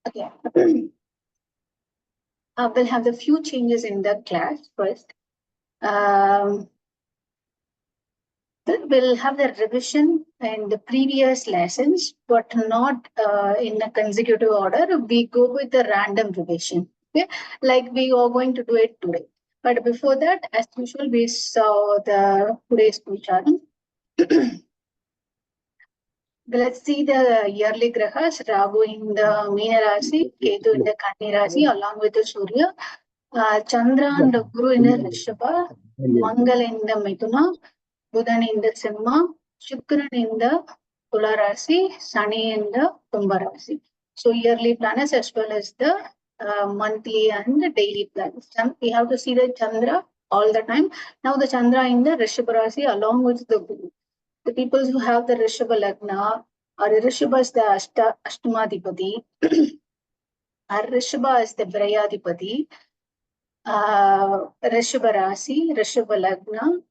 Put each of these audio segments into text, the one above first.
Okay. We'll have the few changes in the class first. We'll have the revision in the previous lessons, but not in a consecutive order. We go with the random revision, okay? Like we are going to do it today. But before that, as usual, we saw the today's Pucharan. Let's see the yearly grahas. Rahu in the Meena Rasi, Ketu in the Kanya Rasi, along with the Surya. Chandra and Guru in the Rishabha, Mangal in the Mithuna, Buddhan in the Simha, Shukran in the Tula Rasi, Sunny in the Kumbha Rasi. So yearly planners as well as the monthly and the daily plans. We have to see the Chandra all the time. Now the Chandra in the Rishabha Rasi along with the Guru. The people who have the Rishabha Lagna, or Rishabha is the Ashtamadipati, or Rishabha is the Brayadipati, Rishabha Rasi, Rishabha Lagna,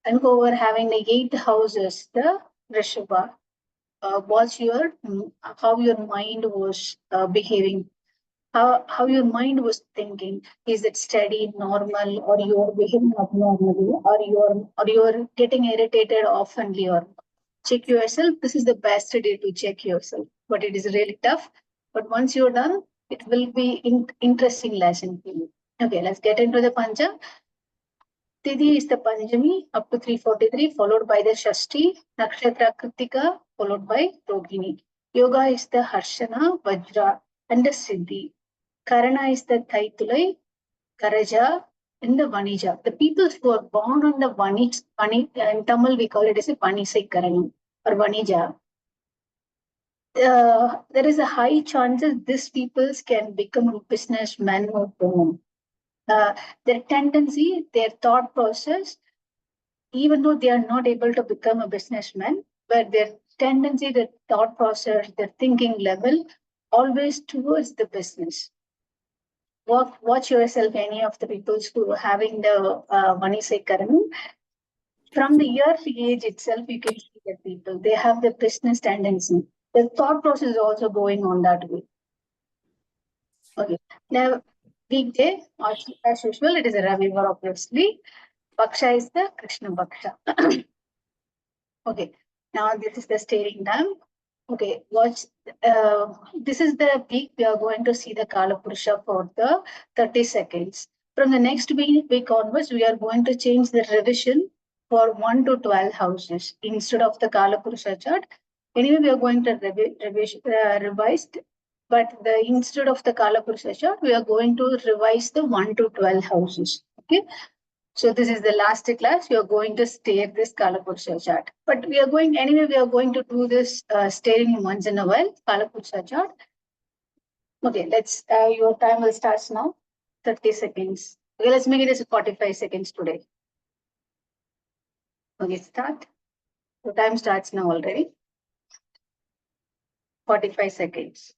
and who are having the 8 houses, the Rishabha. What's your, how your mind was behaving, how your mind was thinking? Is it steady, normal, or you are behaving abnormally, or you're getting irritated oftenly, or check yourself. This is the best day to check yourself, but it is really tough. But once you're done, it will be interesting lesson for you. Okay, let's get into the Pancha. Tithi is the Panjami up to 343, followed by the Shashti, Nakshatra Kritika, followed by Rogini. Yoga is the Harshana, Vajra, and the Siddhi. Karana is the Taitulai, Karaja, and the Vanija. The people who are born on the in Tamil we call it as a Panisai Karanam or Vanija. There is a high chances these peoples can become businessmen or women. Their tendency, their thought process, even though they are not able to become a businessman, but their tendency, their thought process, their thinking level, always towards the business. Watch yourself, any of the people who are having the money Karanam. From the year age itself, you can see that people, they have the business tendency. The thought process is also going on that way. Okay. Now, weekday, as usual, it is a Ravivar, obviously. Baksha is the Krishna Baksha. Okay. Now, this is the staring time. Okay, watch. This is the week we are going to see the Kala Purusha for the 30 seconds. From the next week onwards, we are going to change the revision for 1 to 12 houses instead of the Kala Purusha chart. Anyway, we are going to revise, but instead of the Kala Purusha chart, we are going to revise the 1 to 12 houses. Okay. So this is the last class. You are going to stare this Kala Purusha chart. But we are going to do this staring once in a while, Kala Purusha chart. Okay, let's, your time will start now. 30 seconds. Okay, let's make it as 45 seconds today. Okay, start. The time starts now already. 45 seconds.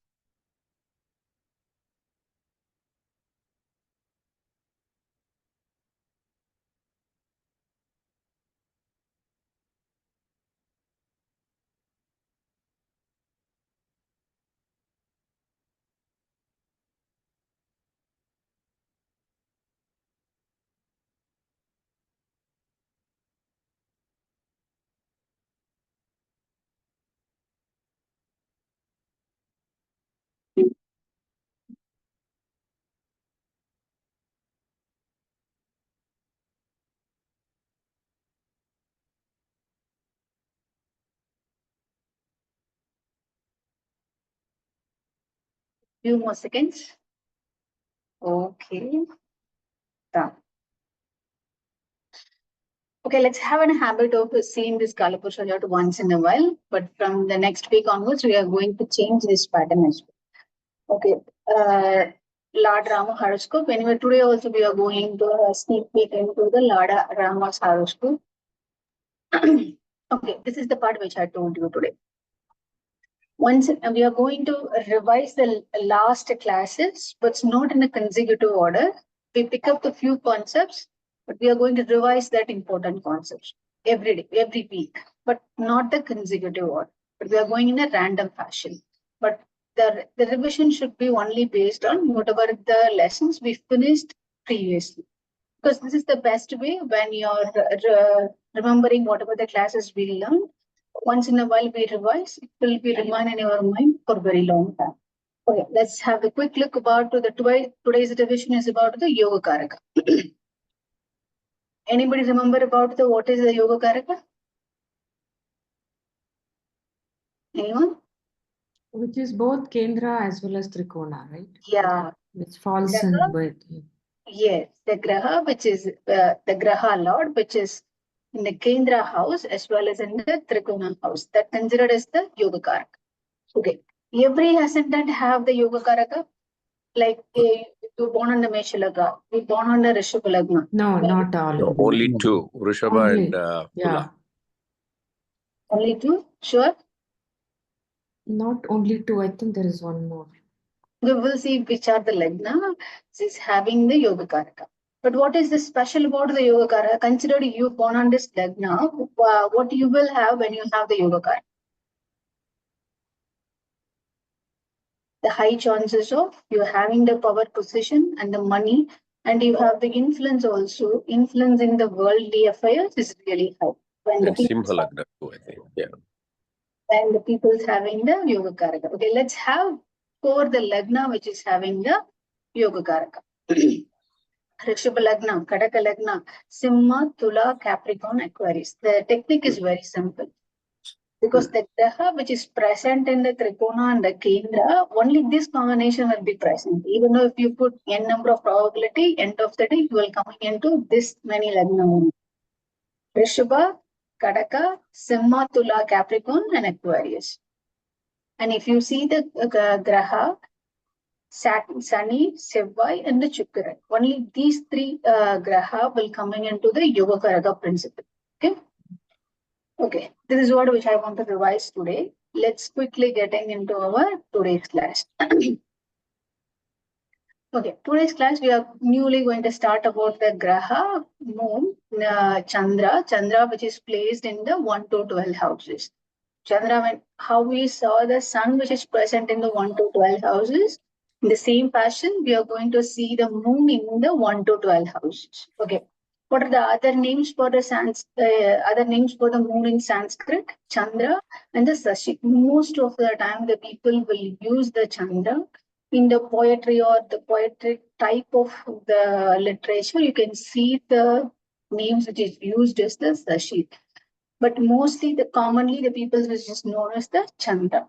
Few more seconds. Okay. Done. Okay, let's have a habit of seeing this Kala Purusha chart once in a while. But from the next week onwards, we are going to change this pattern as well. Okay. Lord Rama horoscope. Anyway, today also we are going to sneak peek into the Lord Rama's horoscope. Okay, this is the part which I told you today. Once we are going to revise the last classes, but it's not in a consecutive order. We pick up the few concepts, but we are going to revise that important concepts every day, every week, but not the consecutive order. but we are going in a random fashion. But the revision should be only based on whatever the lessons we finished previously. Because this is the best way when you're remembering whatever the classes we learned. Once in a while we revise, it will be remain in your mind for a very long time. Okay, let's have a quick look about today's revision is about the Yoga Karaka. Anybody remember about what is the Yoga Karaka? Anyone? Which is both Kendra as well as Trikona, right? Yeah. Which falls Graha? in both. Yes, the Graha, which is the Graha Lord, which is in the Kendra house as well as in the Trikona house. That considered as the Yoga Karaka. Okay. Every ascendant have the Yoga Karaka. Like you're born on the Meshalaga, you're born on the Rishabhalagna. No, not all. No, only two, Rishabha Only, and yeah. Tula. Only two? Sure. Not only two, I think there is one more. We will see which are the Lagna is having the Yoga Karaka. But what is the special about the Yoga Karaka? Consider you born on this Lagna, what you will have when you have the Yoga Karaka? The high chances of you having the power position and the money, and you have the influence also. Influence in the worldly affairs is really high. When the And people Simha Lagna too, I think. Yeah. and the people's having the Yoga Karaka. Okay, let's have for the Lagna which is having the Yoga Karaka. Rishabha Lagna, Kadaka Lagna, Simha, Tula, Capricorn, Aquarius. The technique is very simple. Because the Graha which is present in the Trikona and the Kendra, only this combination will be present. Even though if you put n number of probability, end of the day, you will come into this many Lagna. Rishabha, Kadaka, Simha, Tula, Capricorn, and Aquarius. And if you see the Graha, Saturn, Sunny, SIVA, and the Chukra, only these three Graha will coming into the Yoga Karaka principle. Okay. Okay, this is what which I want to revise today. Let's quickly getting into our today's class. Okay, today's class we are newly going to start about the Graha, Moon, Chandra, which is placed in the 1 to 12 houses. Chandra, when how we saw the sun, which is present in the 1 to 12 houses, in the same fashion, we are going to see the moon in the 1 to 12 houses. Okay. What are the other names for the other names for the moon in Sanskrit? Chandra and the Sashi. Most of the time, the people will use the Chandra in the poetry or the poetic type of the literature. You can see the names which is used as the Sashi. But mostly commonly the people which is known as the Chandra.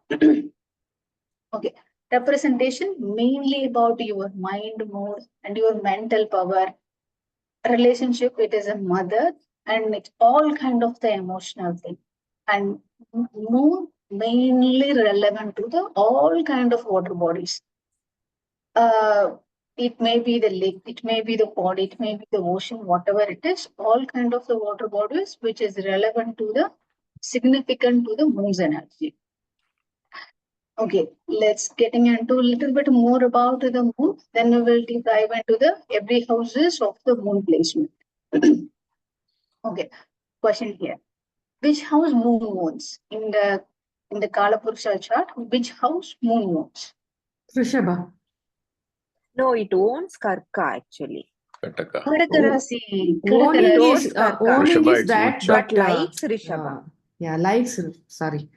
Okay. Representation mainly about your mind mood and your mental power. Relationship, it is a mother, and it's all kind of the emotional thing. And moon mainly relevant to the all kind of water bodies. It may be the lake, it may be the pond, it may be the ocean, whatever it is, all kind of the water bodies which is relevant to the significant to the moon's energy. Okay, let's getting into a little bit more about the moon. Then we will deep dive into the every houses of the moon placement. Okay, question here. Which house moon owns in the Kalapurusha chart? Which house moon owns? Rishabha. No, it owns Karka actually. Kataka. Kadaka Rasi. Owning It is, owns Karka. owning Rishabha, is it's that, Ucha. but likes Rishabha. yeah, likes, sorry.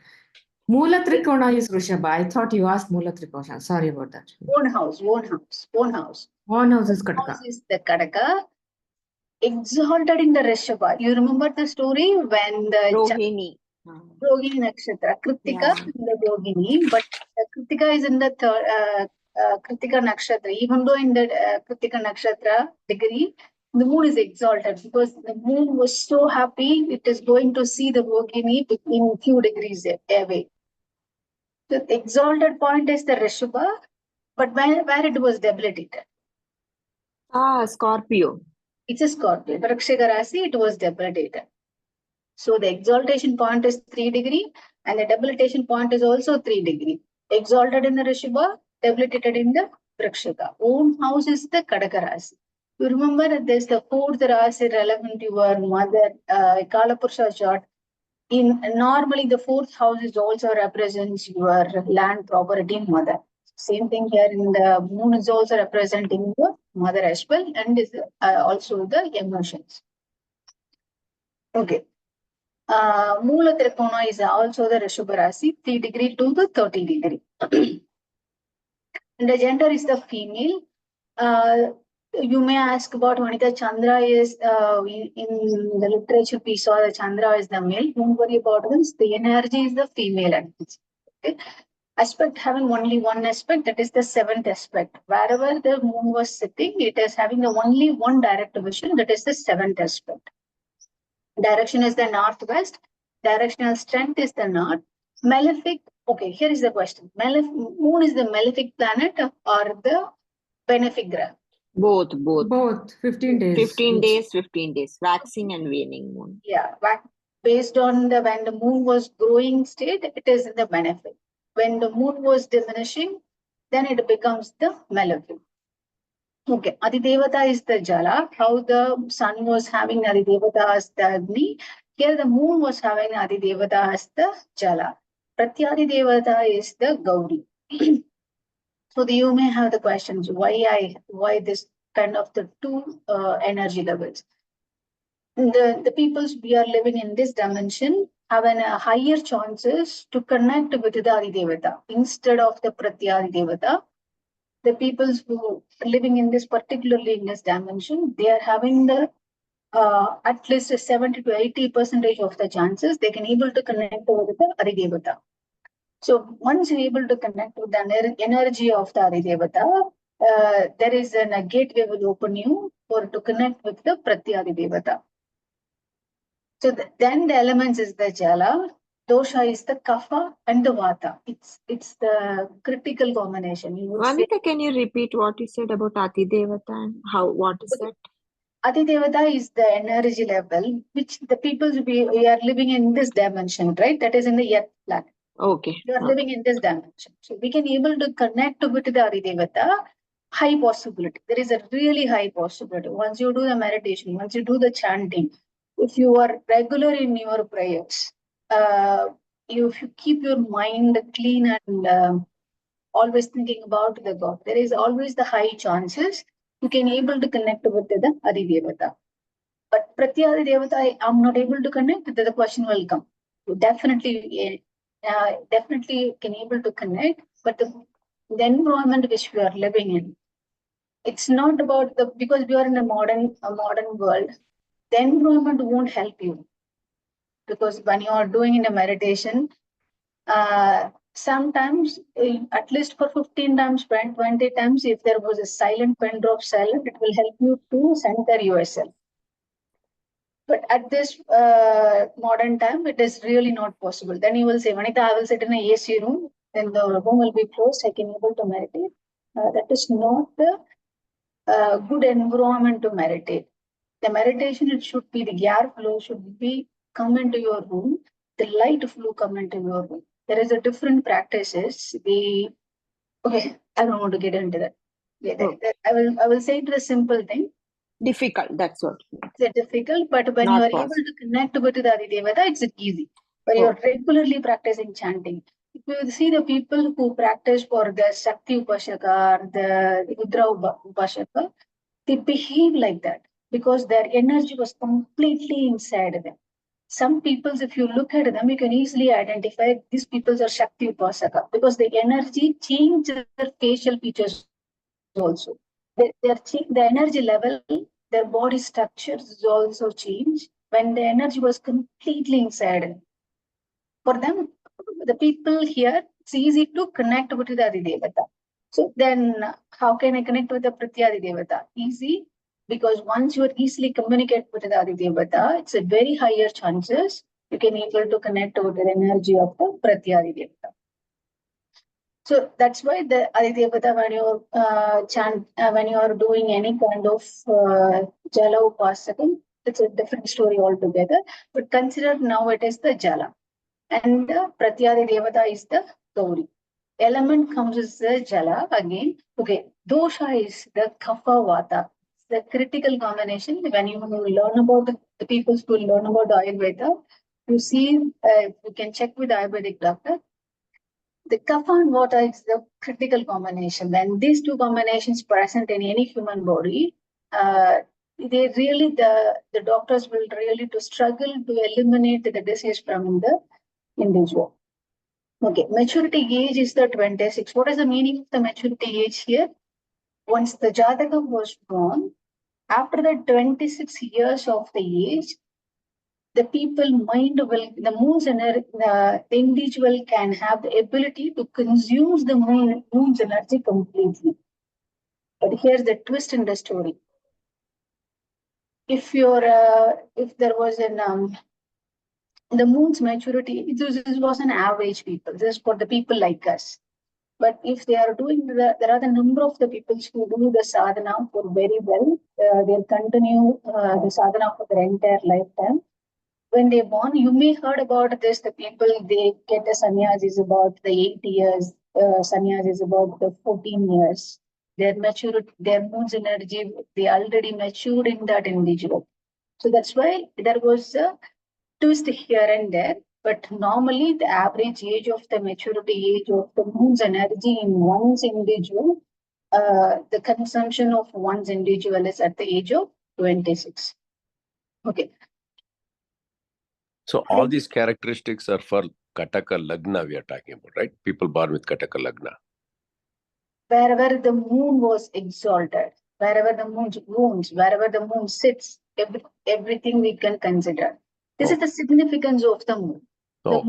Mula Trikona is Rishabha. I thought you asked Mula Trikona. Sorry about that. Own house, own house, own house. One house is House Kataka. is the Kadaka. Exalted in the Rishabha. You remember the story when the Rohini. Rohini Nakshatra, Kritika Yeah. in the Rohini, but Kritika is in the third, Kritika Nakshatra. Even though in the Kritika Nakshatra degree, the moon is exalted because the moon was so happy it is going to see the Rohini in few degrees away. The exalted point is the Rishabha, but where it was debilitated. Scorpio. It's a Scorpio. Vrikshika Rasi, it was debilitated. So the exaltation point is 3 degree and the debilitation point is also 3 degree. Exalted in the Rishabha, debilitated in the Vrikshika. Own house is the Kadaka Rasi. You remember that there's the 4th Rasi relevant to your mother, Kalapurusha chart. Normally the fourth house is also represents your land, property, mother. Same thing here in the moon is also representing your mother as well, and is also the emotions. Okay. Moola Trikona is also the Rishabha Rasi, 3 degree to the 30 degree. And the gender is the female. You may ask about Vanita Chandra is in the literature we saw the Chandra is the male. Don't worry about this. The energy is the female energy. Okay. Aspect having only one aspect, that is the 7th aspect. Wherever the moon was sitting, it is having the only one direct vision, that is the 7th aspect. Direction is the northwest. Directional strength is the north. Malefic. Okay, here is the question. Moon is the malefic planet or the benefic graha? Both. Both. 15 days. 15 each. days, 15 days. Waxing and waning moon. Yeah, based on when the moon was growing state, it is in the benefic. When the moon was diminishing, then it becomes the malefic. Okay, Adidevata is the Jala. How the sun was having Adidevata as the Agni, here the moon was having Adidevata as the Jala. Pratyadidevata is the Gauri. So you may have the questions, why this kind of the two energy levels. The peoples we are living in this dimension have a higher chances to connect with the Adidevata instead of the Pratyadidevata. The peoples who are living in this, particularly in this dimension, they are having the at least 70 to 80% of the chances they can able to connect with the Adidevata. So once you're able to connect with the energy of the Adidevata, there is a gateway will open you for to connect with the Pratyadidevata. So then the elements is the Jala, dosha is the Kapha and the Vata. It's the critical combination. You would say Vanita, can you repeat what you said about Adidevata and what is that? Adidevata is the energy level which the people we are living in this dimension, right? That is in the earth planet. Okay. You are living in this dimension. So we can able to connect with the Adidevata, high possibility. There is a really high possibility. Once you do the meditation, once you do the chanting, if you are regular in your prayers, if you keep your mind clean and always thinking about the God, there is always the high chances you can able to connect with the Adidevata. But Pratyadidevata, I am not able to connect, the question will come. You definitely can able to connect, but the environment which we are living in, it's not about because we are in a modern world, the environment won't help you. Because when you are doing in a meditation, sometimes at least for 15 times, 20 times, if there was a silent pen drop silent, it will help you to center yourself. But at this modern time, it is really not possible. Then you will say, Vanita, I will sit in a AC room, then the room will be closed, I can able to meditate. That is not the good environment to meditate. The meditation, it should be the air flow should be come into your room, the light flow come into your room. There is a different practices. Okay, I don't want to get into that. I will say it a simple thing. Difficult, that's what. It's difficult, but when Not you are possible. able to connect with the Adidevata, it's easy. When you are regularly practicing chanting, if you see the people who practice for the Shakti Upashaka or the Rudra Upashaka, they behave like that because their energy was completely inside them. Some peoples, if you look at them, you can easily identify these peoples are Shakti Upasaka because the energy change their facial features also. The energy level, their body structures also change when the energy was completely inside. For them, the people here, it's easy to connect with the Adidevata. So then how can I connect with the Pratyadidevata? Easy, because once you easily communicate with the Adidevata, it's a very higher chances you can able to connect with the energy of the Pratyadidevata. So that's why the Adidevata, when you chant, when you are doing any kind of Jala Upasakam, it's a different story altogether. But consider now it is the Jala. And the Pratyadidevata is the Gauri. Element comes as the Jala again. Okay, Dosha is the Kapha Vata. The critical combination when you learn about the people who learn about the Ayurveda, You see, you can check with the Ayurvedic doctor. The kapha and vata is the critical combination. When these two combinations present in any human body, they really the doctors will really to struggle to eliminate the disease from the individual. Okay, maturity age is the 26. What is the meaning of the maturity age here? Once the Jataka was born, after the 26 years of the age, the people mind will, the moon's energy, the individual can have the ability to consume the moon's energy completely. But here's the twist in the story. If there was the moon's maturity, this was an average people. This is for the people like us. But if they are doing there are the number of the people who do the sadhana for very well. They'll continue the sadhana for their entire lifetime. When they're born, you may heard about this. The people they get a sannyas is about the 8 years. Sannyas is about the 14 years. Their maturity, their moon's energy, they already matured in that individual. So that's why there was a twist here and there. But normally, the average age of the maturity age of the moon's energy in one's individual, the consumption of one's individual is at the age of 26. Okay. So all these characteristics are for Kataka Lagna we are talking about, right? People born with Kataka Lagna. Wherever the moon was exalted, wherever the moon wounds, wherever the moon sits, everything we can consider. This is the significance of the moon. The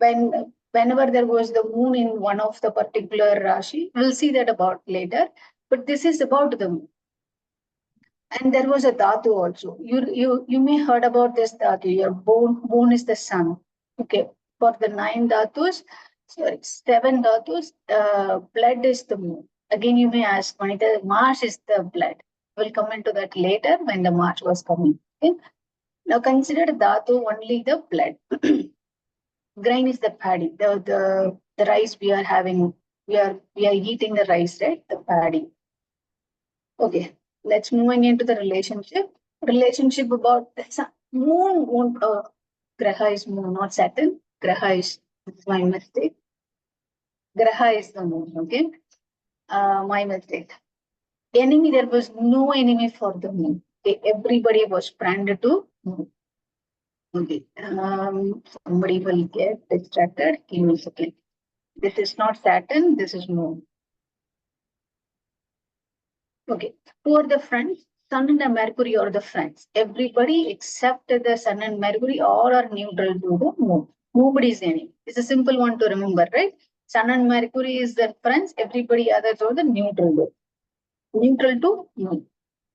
moon, whenever there was the moon in one of the particular Rashi, we'll see that about later. But this is about the moon. And there was a dhatu also. You may heard about this dhatu. Your bone is the sun. Okay. For the 9 dhatus, sorry, 7 dhatus, blood is the moon. Again, you may ask, Vanita, Mars is the blood. We'll come into that later when the Mars was coming. Okay. Now consider dhatu only the blood. Grain is the paddy. The rice we are having. We are eating the rice, right? The paddy. Okay. Let's moving into the relationship. Relationship about the sun. Moon won't Graha is moon, not Saturn. Graha is my mistake. Graha is the moon, okay? My mistake. Enemy, there was no enemy for the moon. Okay? Everybody was branded to moon. Okay. Somebody will get distracted. Give me a second. This is not Saturn, this is moon. Okay, who are the friends? Sun and Mercury are the friends. Everybody except the Sun and Mercury all are neutral to the moon. Nobody is enemy. It's a simple one to remember, right? Sun and Mercury is the friends. Everybody others are the neutral. Neutral to moon.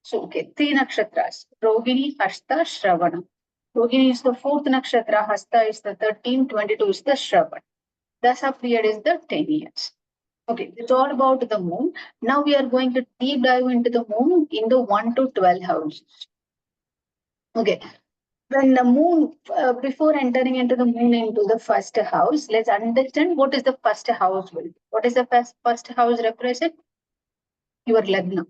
So, okay, 3 nakshatras. Rohini, Hasta, Shravana. Rohini is the 4th nakshatra. Hasta is the 13th. 22 is the Shravana. Dasa period is the 10 years. Okay, it's all about the moon. Now we are going to deep dive into the moon in the 1 to 12 houses. Okay, when the moon, before entering into the moon into the first house, let's understand what is the first house will be. What is the first house represent? Your lagna.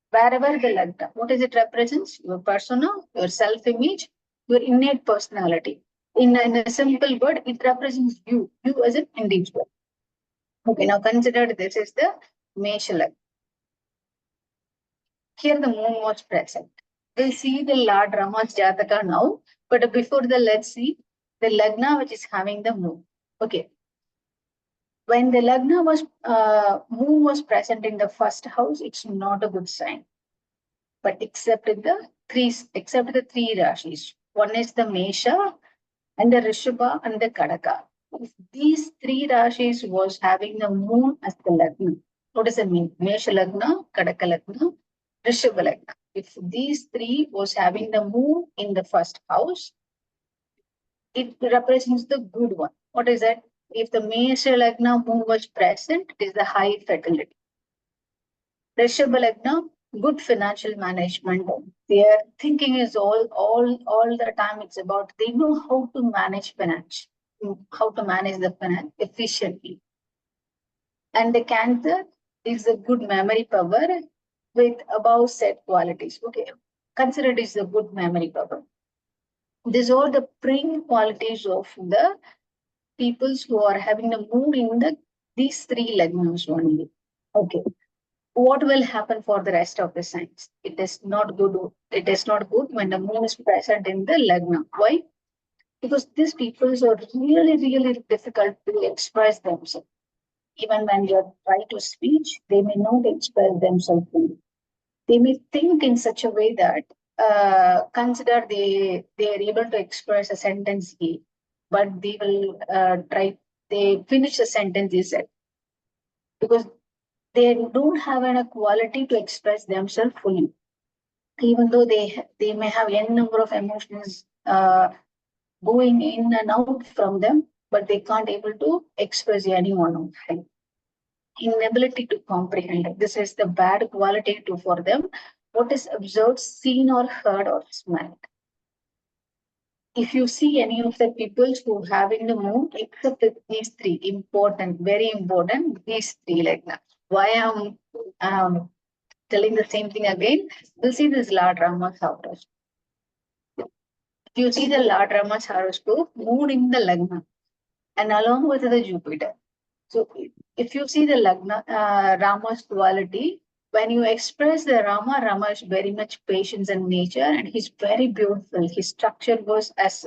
Wherever the lagna, what is it represents? Your persona, your self-image, your innate personality. In a simple word, it represents you as an individual. Okay, now consider this is the Mesha Lagna. Here the moon was present. We'll see the Lord Rama's Jataka now, but before that, let's see the Lagna which is having the moon. Okay. When the Lagna was, moon was present in the first house, it's not a good sign. But except the three Rashis. One is the Mesha and the Rishabha and the Kadaka. If these 3 Rashis was having the moon as the Lagna, what does it mean? Mesha Lagna, Kadaka Lagna, Rishabha Lagna. If these 3 was having the moon in the first house, it represents the good one. What is that? If the Mesha Lagna moon was present, it is the high fertility. Rishabha Lagna, good financial management. Their thinking is all the time. It's about they know how to manage finance, how to manage the finance efficiently. And the Cancer is a good memory power with above set qualities. Okay, consider it is a good memory power. These are the prime qualities of the peoples who are having the moon in these three lagnas only. Okay. What will happen for the rest of the signs? It is not good. It is not good when the moon is present in the lagna. Why? Because these peoples are really, really difficult to express themselves. Even when they are trying to speech, they may not express themselves fully. They may think in such a way that consider they are able to express a sentence A, but they will they finish the sentence Z because they don't have a quality to express themselves fully. Even though they may have n number of emotions going in and out from them, but they can't able to express any one of them. Inability to comprehend. This is the bad quality too for them. What is observed, seen, or heard or smelled. If you see any of the people who having the moon, except these three important, very important, these three like that. Why I'm telling the same thing again? We'll see this Lord Rama's horoscope. If you see the Lord Rama's horoscope, moon in the Lagna, and along with the Jupiter. So if you see the Lagna, Rama's quality, when you express the Rama is very much patience and nature, and he's very beautiful. His structure was as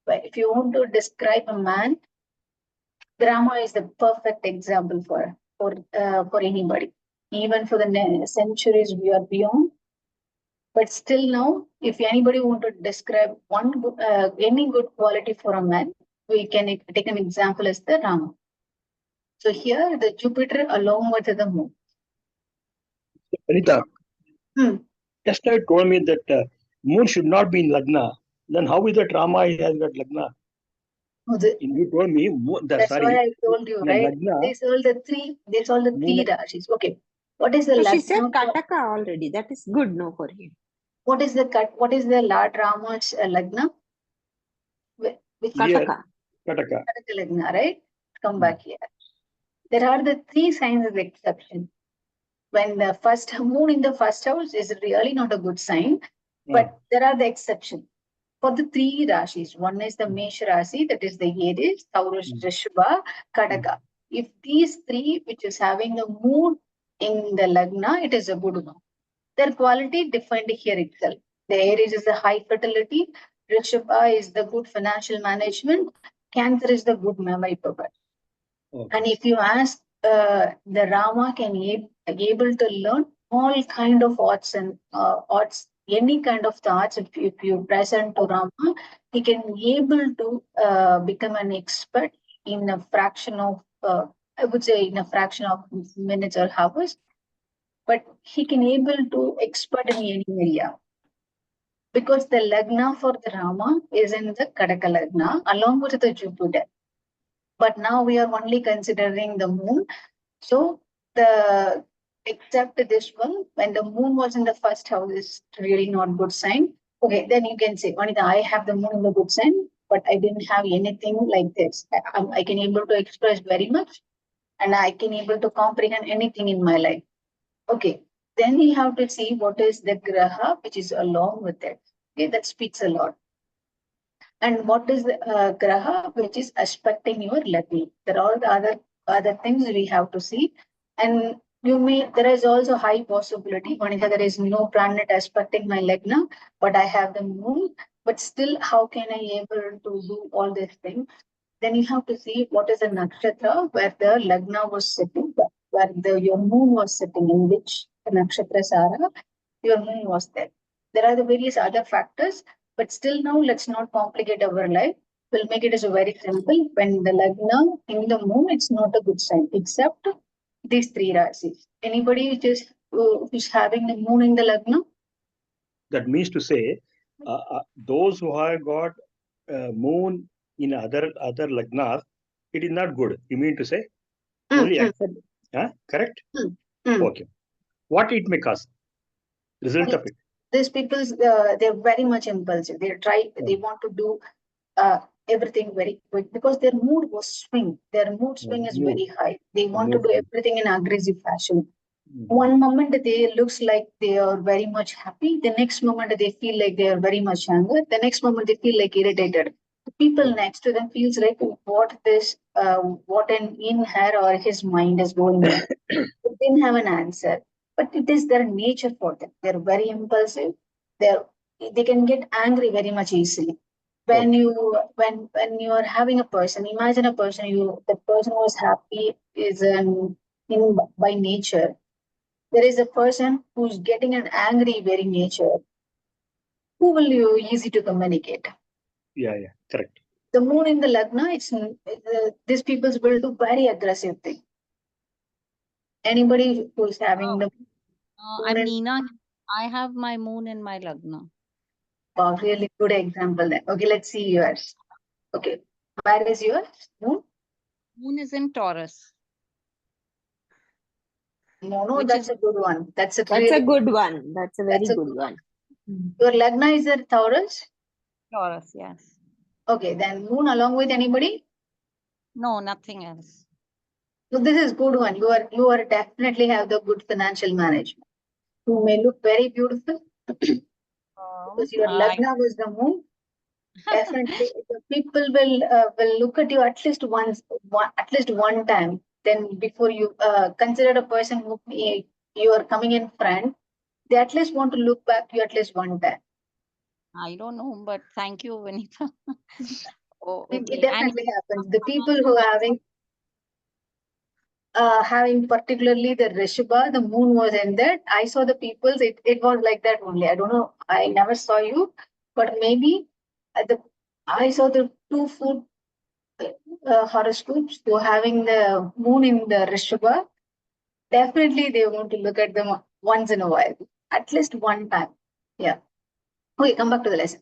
if you want to describe a man, Rama is the perfect example for anybody, even for the centuries we are beyond. But still now, if anybody want to describe any good quality for a man, we can take an example as the Rama. So here the Jupiter along with the moon. Anita, Hmm. just now you told me that moon should not be in Lagna. Then how is that Rama has got Lagna? Oh, You told me, that's sorry, why I told you, in right? Lagna, These all the three moon, rashis. Okay. What is the So she said Lagna? Kataka already. That is good, no, for him. What is the Lord Rama's Lagna? Which here, Kataka. Kataka. Lagna, right? Come back here. There are the three signs of exception. When the first moon in the first house is really not a good sign, but there are the exceptions. For the three rashis, one is the Mesh Rashi, that is the Aries, Taurus, Rishabha, Kadaka. If these three, which is having the moon in the Lagna, it is a good one. Their quality defined here itself. The Aries is the high fertility, Rishabha is the good financial management, Cancer is the good memory power. Okay. And if you ask, the Rama can able to learn all kind of arts and arts, any kind of the arts. If you present to Rama, he can able to become an expert in a fraction of, I would say, in a fraction of minutes or hours. But he can able to expert in any area. Because the Lagna for the Rama is in the Kadaka Lagna along with the Jupiter. But now we are only considering the moon. So except this one, when the moon was in the first house, is really not good sign. Okay, then you can say, Vanita, I have the moon in the good sign, but I didn't have anything like this. I can able to express very much, and I can able to comprehend anything in my life. Okay, then you have to see what is the graha which is along with it. Okay, that speaks a lot. And what is the graha which is aspecting your Lagna? There are the other things we have to see. And there is also high possibility, Monica, there is no planet aspecting my Lagna, but I have the moon. But still, how can I able to do all these things? Then you have to see what is the nakshatra where the Lagna was sitting, where your moon was sitting, in which nakshatra Sara, your moon was there. There are the various other factors, but still now let's not complicate our life. We'll make it as a very simple. When the Lagna in the moon, it's not a good sign, except these three rasis. Anybody who's having the moon in the Lagna? That means to say, those who have got moon in other Lagnas, it is not good. You mean to say? Only accept, correct? Okay. What it may cause? Result of it. These people, they're very much impulsive. They want to do everything very quick because their mood was swing. Their mood swing is very high. They want to do everything in aggressive fashion. One moment they looks like they are very much happy. The next moment they feel like they are very much angry. The next moment they feel like irritated. The people next to them feels like what in her or his mind is going on. They didn't have an answer, but it is their nature for them. They're very impulsive. They can get angry very much easily. When you are having a person, imagine a person the person was happy is in by nature. There is a person who's getting an angry very nature. Who will you easy to communicate? Yeah, correct. The moon in the Lagna, these people will do very aggressive thing. Anybody who's having the I'm in- Nina. I have my moon in my Lagna. wow, really good example then. Okay, let's see yours. Okay, where is yours? Moon? Moon is in Taurus. No, Which that's is- a good one. That's a That's a good one. That's a very That's a good good one. Your Lagna is a Taurus? Taurus, yes. Okay, then moon along with anybody? No, nothing else. So this is good one. You are definitely have the good financial management. You may look very beautiful because your I- Lagna was the moon. Definitely, the people will look at you at least at least one time. Then before you consider a person who you are coming in front, they at least want to look back to you at least one time. I don't know, but thank you, Vanita. Oh, It okay. And definitely happens. The people who are having particularly the Rishabha, the moon was in that. I saw the peoples, it was like that only. I don't know. I never saw you, but maybe I saw the two food horoscopes who having the moon in the Rishabha. Definitely they want to look at them once in a while, at least one time. Yeah. Okay, come back to the lesson.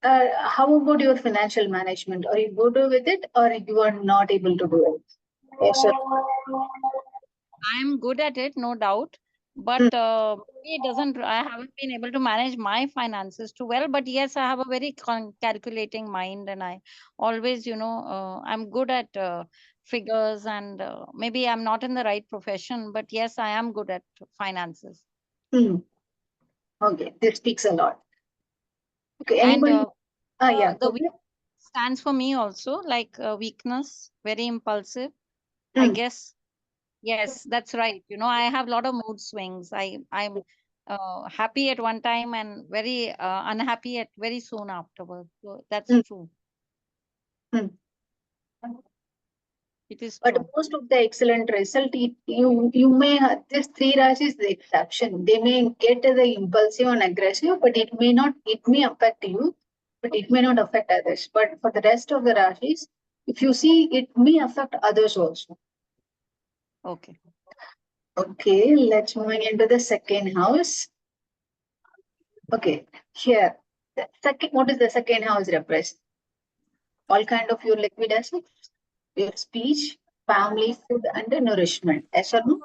How about your financial management? Are you good with it or you are not able to do it? Yes, sir. I'm good at it, no doubt. But it doesn't, I haven't been able to manage my finances too well. But yes, I have a very calculating mind, and I always, I'm good at figures, and maybe I'm not in the right profession, but yes, I am good at finances. Hmm. Okay, this speaks a lot. Okay, And anybody? Yeah. the Okay. weak stands for me also, like weakness, very impulsive. I Hmm. guess, yes, that's right. I have a lot of mood swings. I'm happy at one time and very unhappy at very soon afterwards. So that's Hmm. true. Hmm. It is But true. most of the excellent result, you may have this three Rashis is the exception. They may get the impulsive and aggressive, but it may not. It may affect you, but it may not affect others. But for the rest of the Rashis, if you see, it may affect others also. Okay. Okay, let's move into the second house. Okay, here the second. What is the second house represent? All kind of your liquid assets, your speech, family, food, and the nourishment. Yes or no?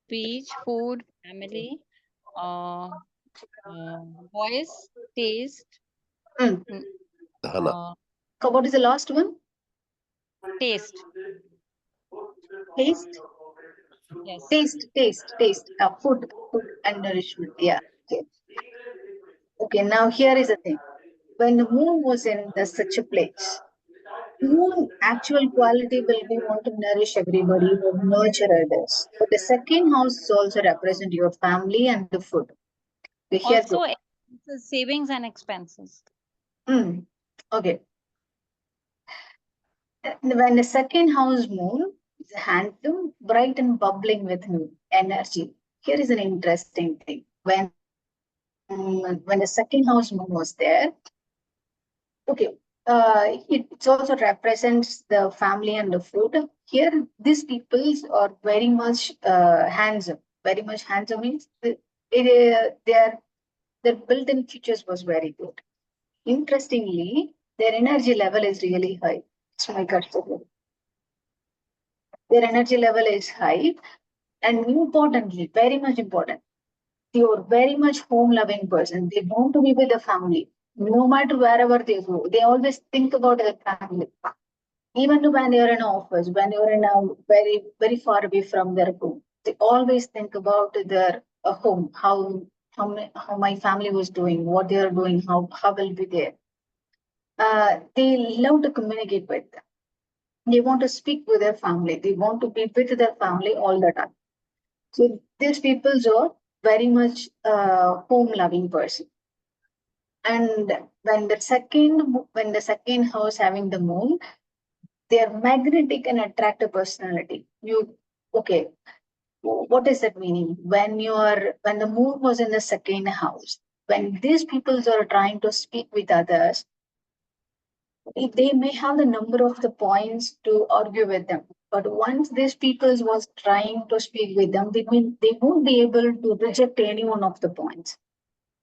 Speech, food, family, uh, voice, taste, Hmm. Dhana. So what is the last one? taste. Taste, Yes. taste. Food and nourishment. Yeah. Okay. Okay. Now here is the thing. When the moon was in such a place, moon actual quality will be want to nourish everybody, will nurture others. But the second house is also represent your family and the food. We here Also, expenses, savings and expenses. Okay. When the second house moon is handsome, bright and bubbling with energy. Here is an interesting thing. When the second house moon was there, okay, it also represents the family and the food. Here, these peoples are very much handsome. Very much handsome means their built-in features was very good. Interestingly, their energy level is really high. It's my gut feeling. Their energy level is high, and importantly, very much important, you're very much home loving person. They want to be with the family. No matter wherever they go, they always think about their family. Even when you're in office, when you're in a very, very far away from their home, They always think about their home, how my family was doing, what they are doing, how will be there. They love to communicate with them. They want to speak with their family. They want to be with their family all the time. So these people are very much home loving person. And when the second house having the moon, they are magnetic and attractive personality. Okay, what is that meaning? When the moon was in the second house, when these people are trying to speak with others, they may have the number of the points to argue with them. But once these people was trying to speak with them, they won't be able to reject any one of the points.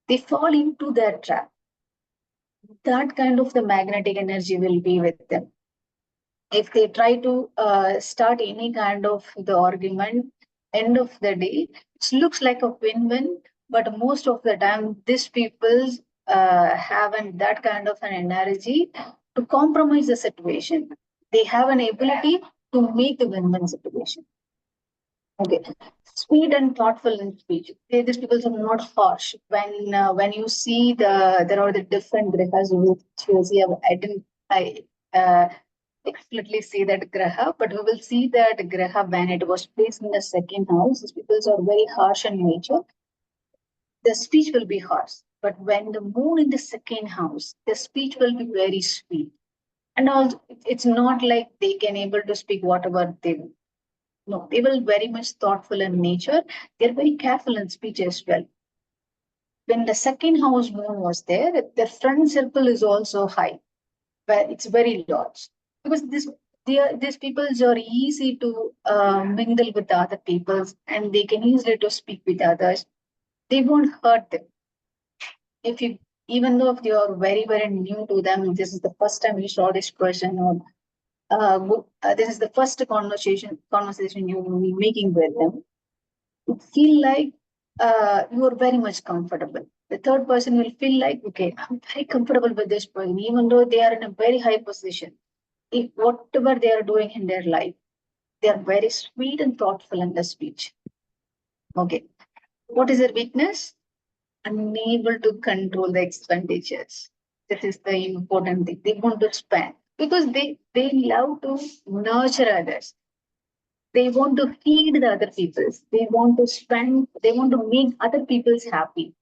They fall into their trap. That kind of the magnetic energy will be with them. If they try to start any kind of the argument, end of the day, it looks like a win-win, but most of the time, these people haven't that kind of an energy to compromise the situation. They have an ability to make the win-win situation. Okay, sweet and thoughtful in speech. These people are not harsh. When you see there are the different grahas which you see. I didn't explicitly see that graha, but we will see that graha when it was placed in the second house. These people are very harsh in nature. The speech will be harsh, but when the moon in the second house, the speech will be very sweet. And also, it's not like they can able to speak whatever they want. No, they will very much thoughtful in nature. They're very careful in speech as well. When the second house moon was there, the friend circle is also high, where it's very large. Because these people are easy to mingle with the other peoples, and they can easily to speak with others. They won't hurt them. Even though if you are very, very new to them, this is the first time you saw this person, or this is the first conversation you will be making with them, you feel like you are very much comfortable. The third person will feel like, okay, I'm very comfortable with this person, even though they are in a very high position. If whatever they are doing in their life, they are very sweet and thoughtful in the speech. Okay. What is their weakness? Unable to control the expenditures. This is the important thing. They want to spend because they love to nurture others. They want to feed the other peoples. They want to spend. They want to make other peoples happy.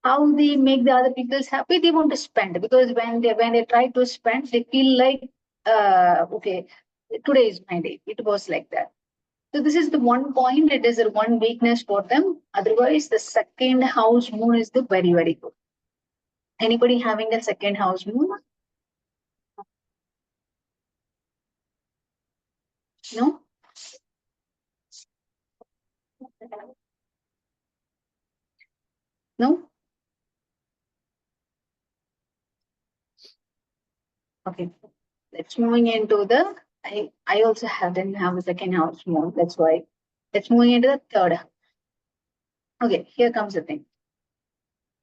How they make the other peoples happy? They want to spend, because when they try to spend, they feel like okay, today is my day. It was like that. So this is the one point. It is a one weakness for them. Otherwise, the second house moon is the very, very good. Anybody having a second house moon? No? No? Okay. Let's moving into the, I also didn't have a second house moon. That's why. Let's moving into the third. Okay, here comes the thing.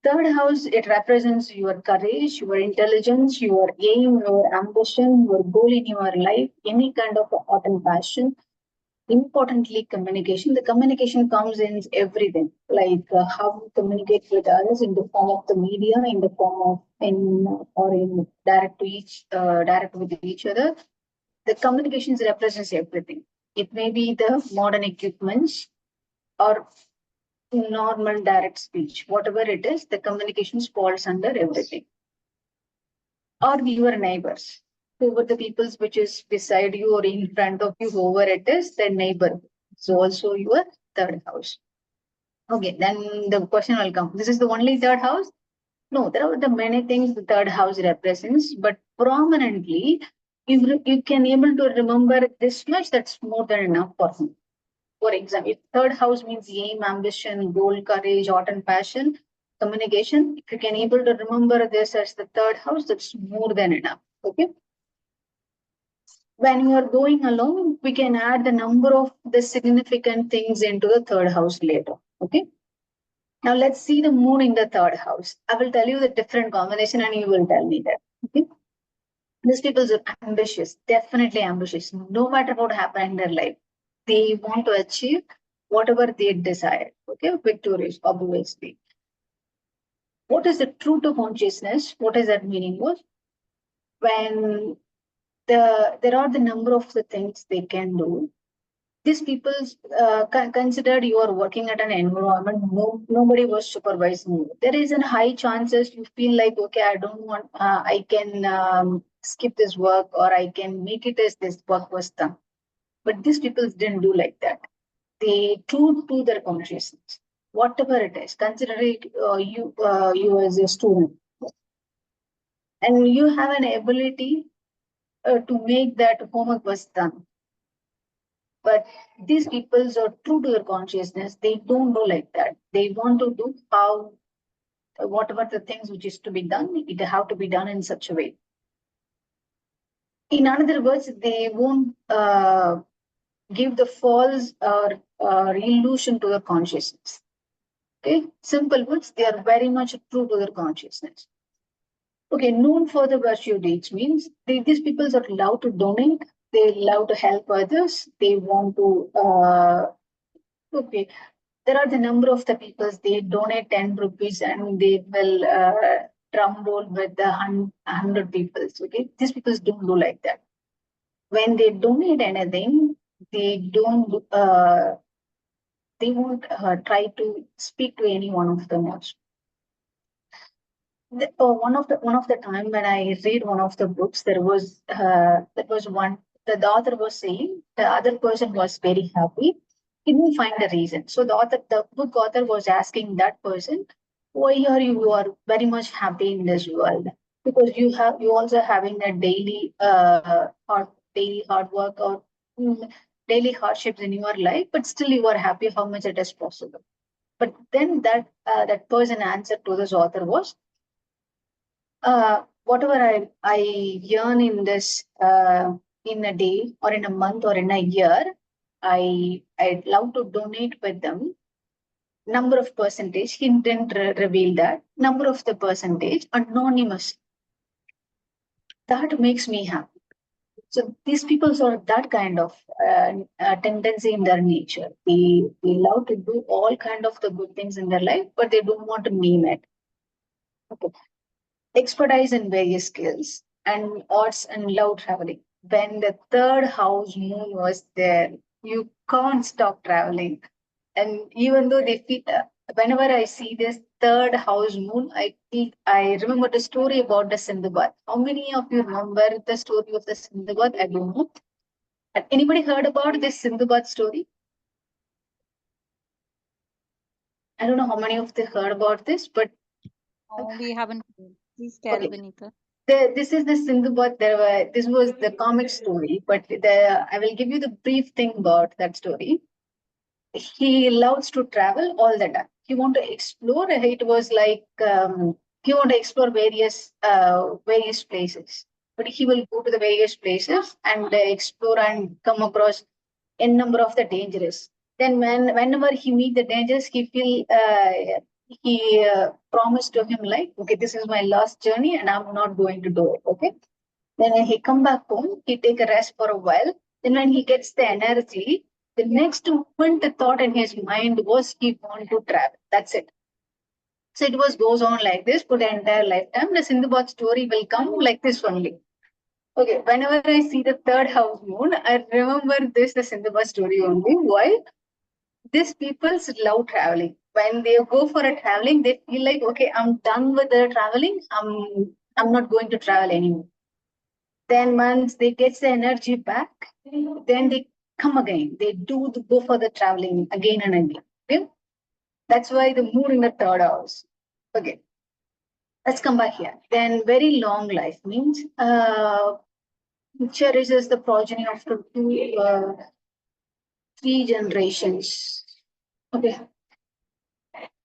Third house, it represents your courage, your intelligence, your aim, your ambition, your goal in your life, any kind of art and passion. Importantly, communication. The communication comes in everything, like how we communicate with others in the form of the media, in the form of in direct with each other. The communications represents everything. It may be the modern equipments or normal direct speech, whatever it is, the communications falls under everything. Or your neighbors, whoever the peoples which is beside you or in front of you, whoever it is, the neighbor. So also your third house. Okay, then the question will come. This is the only third house? No, there are the many things the third house represents, but prominently, you can able to remember this much, that's more than enough for me. For example, if third house means aim, ambition, goal, courage, art and passion, communication. If you can able to remember this as the third house, that's more than enough. Okay. When you are going along, we can add the number of the significant things into the third house later. Okay. Now let's see the moon in the third house. I will tell you the different combination and you will tell me that. Okay. These people are ambitious, definitely ambitious. No matter what happens in their life, they want to achieve whatever they desire. Okay, victorious, obviously. What is the true to consciousness? What is that meaning was? When there are the number of the things they can do. These people considered you are working at an environment, nobody was supervising you. There is a high chances you feel like, okay, I don't want, I can skip this work, or I can make it as this work was done. But these people didn't do like that. They true to their consciousness, whatever it is. Consider it you as a student, and you have an ability to make that homework was done. But these people are true to their consciousness. They don't do like that. They want to do how, whatever the things which is to be done, it have to be done in such a way. In other words, they won't give the false or illusion to the consciousness. Okay, simple words, they are very much true to their consciousness. Okay, known for the virtue deeds means these people are allowed to donate, they love to help others, they want to, okay, there are the number of the people, they donate 10 rupees and they will drum roll with the 100 people. Okay, these people don't do like that. When they donate anything, they don't, they won't try to speak to any one of them also. One of the time when I read one of the books, there was one, the author was saying the other person was very happy. He didn't find a reason. So the book author was asking that person, why are you very much happy in this world? Because you also having a daily hard work or daily hardships in your life, but still you are happy how much it is possible. But then that person answered to this author was, whatever I earn in this in a day or in a month or in a year, I'd love to donate with them. Number of percentage, he didn't reveal that. Number of the percentage, anonymous. That makes me happy. So these people are that kind of tendency in their nature. They love to do all kind of the good things in their life, but they don't want to name it. Okay. Expertise in various skills and arts and love traveling. When the third house moon was there, you can't stop traveling. And even though they feel, whenever I see this third house moon, I remember the story about the Sindbad. How many of you remember the story of the Sindbad? I don't know. Had anybody heard about this Sindbad story? I don't know how many of you heard about this, but No, we haven't. Please tell, okay. Vinita. This is the Sindbad. This was the comic story, but I will give you the brief thing about that story. He loves to travel all the time. He want to explore. It was like he want to explore various places. But he will go to the various places and explore and come across a number of the dangerous. Then whenever he meet the dangers, he feel he promised to him like, okay, this is my last journey and I'm not going to do it. Okay. Then when he come back home, he take a rest for a while. Then when he gets the energy, the next moment the thought in his mind was he want to travel. That's it. So it goes on like this for the entire lifetime. The Sindbad story will come like this only. Okay, whenever I see the third house moon, I remember the Sindbad story only. Why? These people love traveling. When they go for a traveling, they feel like, okay, I'm done with the traveling. I'm not going to travel anymore. Then once they get the energy back, then they come again. They go for the traveling again and again. Okay? That's why the moon in the third house. Okay. Let's come back here. Then very long life means cherishes the progeny of the 3 generations. Okay.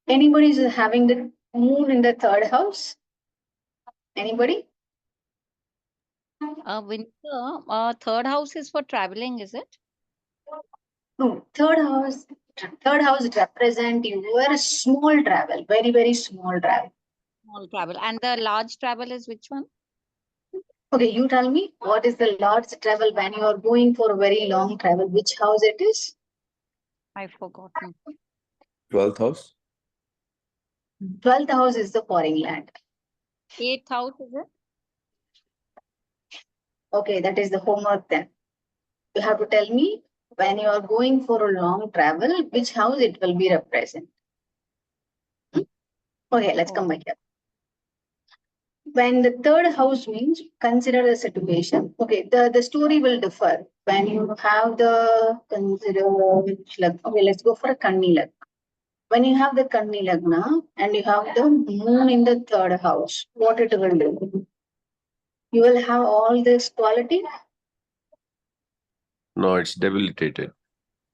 Anybody is having the moon in the third house? Anybody? Vinita, third house is for traveling, is it? No, third house represent your small travel, very, very small travel. Small travel. And the large travel is which one? Okay, you tell me what is the large travel when you are going for a very long travel, which house it is? I've forgotten. 12th house. 12th house is the foreign land. 8th house is it? Okay, that is the homework then. You have to tell me when you are going for a long travel, which house it will be represent. Okay, let's come back here. When the third house means, consider the situation. Okay, the story will differ. When you have the okay, let's go for a Kanni Lagna. When you have the Kanni Lagna and you have the moon in the third house, what it will do? You will have all this quality. No, it's debilitated.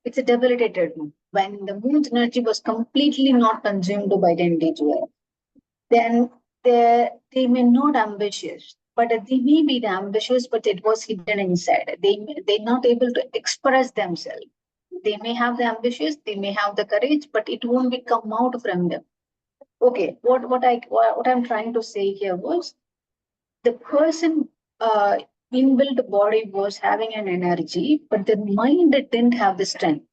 It's a debilitated moon. When the moon's energy was completely not consumed by the individual, then they may not ambitious, but they may be ambitious, but it was hidden inside. They're not able to express themselves. They may have the ambitious, they may have the courage, but it won't be come out from them. Okay, what I'm trying to say here was the person inbuilt body was having an energy, but the mind didn't have the strength.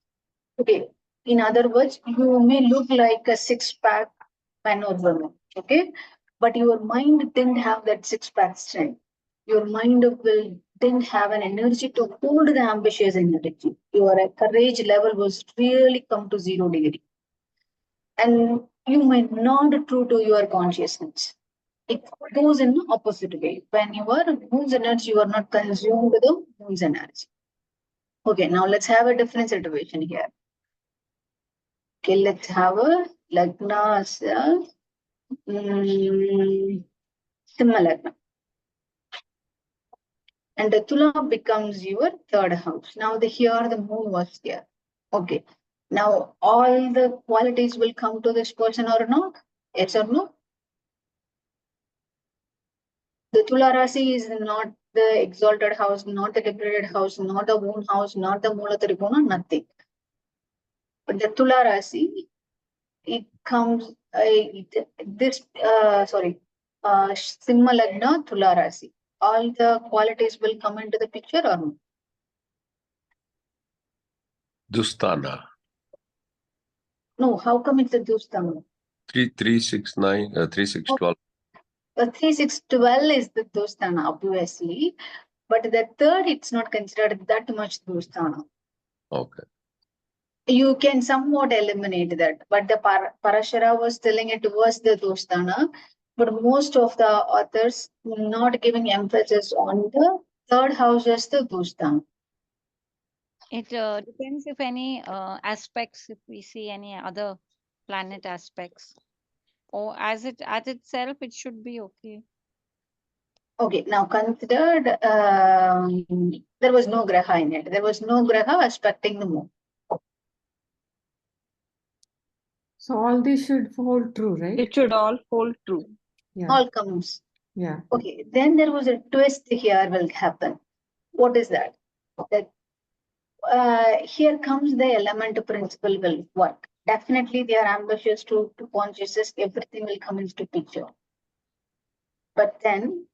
Okay. In other words, you may look like a six-pack man or woman. Okay. But your mind didn't have that six-pack strength. Your mind didn't have an energy to hold the ambitious energy. Your courage level was really come to 0 degree. And you might not true to your consciousness. It goes in the opposite way. When you are moon's energy, you are not consumed with the moon's energy. Okay, now let's have a different situation here. Okay, let's have a Lagna as a Simha Lagna. And the Tula becomes your third house. Now here the moon was here. Okay. Now all the qualities will come to this person or not? Yes or no? The Tula Rasi is not the exalted house, not the degraded house, not the moon house, not the Mula Trikona, nothing. But the Tula Rasi, it comes Simha Lagna Tula Rasi. All the qualities will come into the picture or no? Dustana. No, how come it's a Dustana? 3, 6, 9, 3, 6, 12. 3, 6, 12 is the Dustana, obviously. But the third, it's not considered that much Dustana. Okay. You can somewhat eliminate that. But the Parashara was telling it was the Dustana. But most of the authors not giving emphasis on the third house as the Dustana. It depends if any aspects, if we see any other planet aspects. Or as itself, it should be okay. Okay, now considered there was no graha in it. There was no graha aspecting the moon. So all this should hold true, right? It should all hold true. Yeah. All comes. Yeah. Okay, then there was a twist here will happen. What is that? That here comes the element principle will work. Definitely they are ambitious to consciousness, everything will come into picture. But then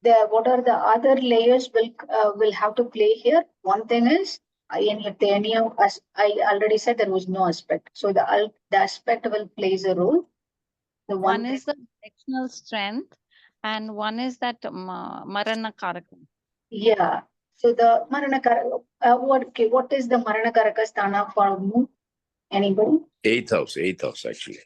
what are the other layers will have to play here? One thing is any of us, I already said there was no aspect. So the aspect will plays a role. The One is the directional strength, and one is that Marana Karaka. Yeah. So the Marana Karaka, what is the Marana Karaka sthana for moon? Anybody? 8th house actually.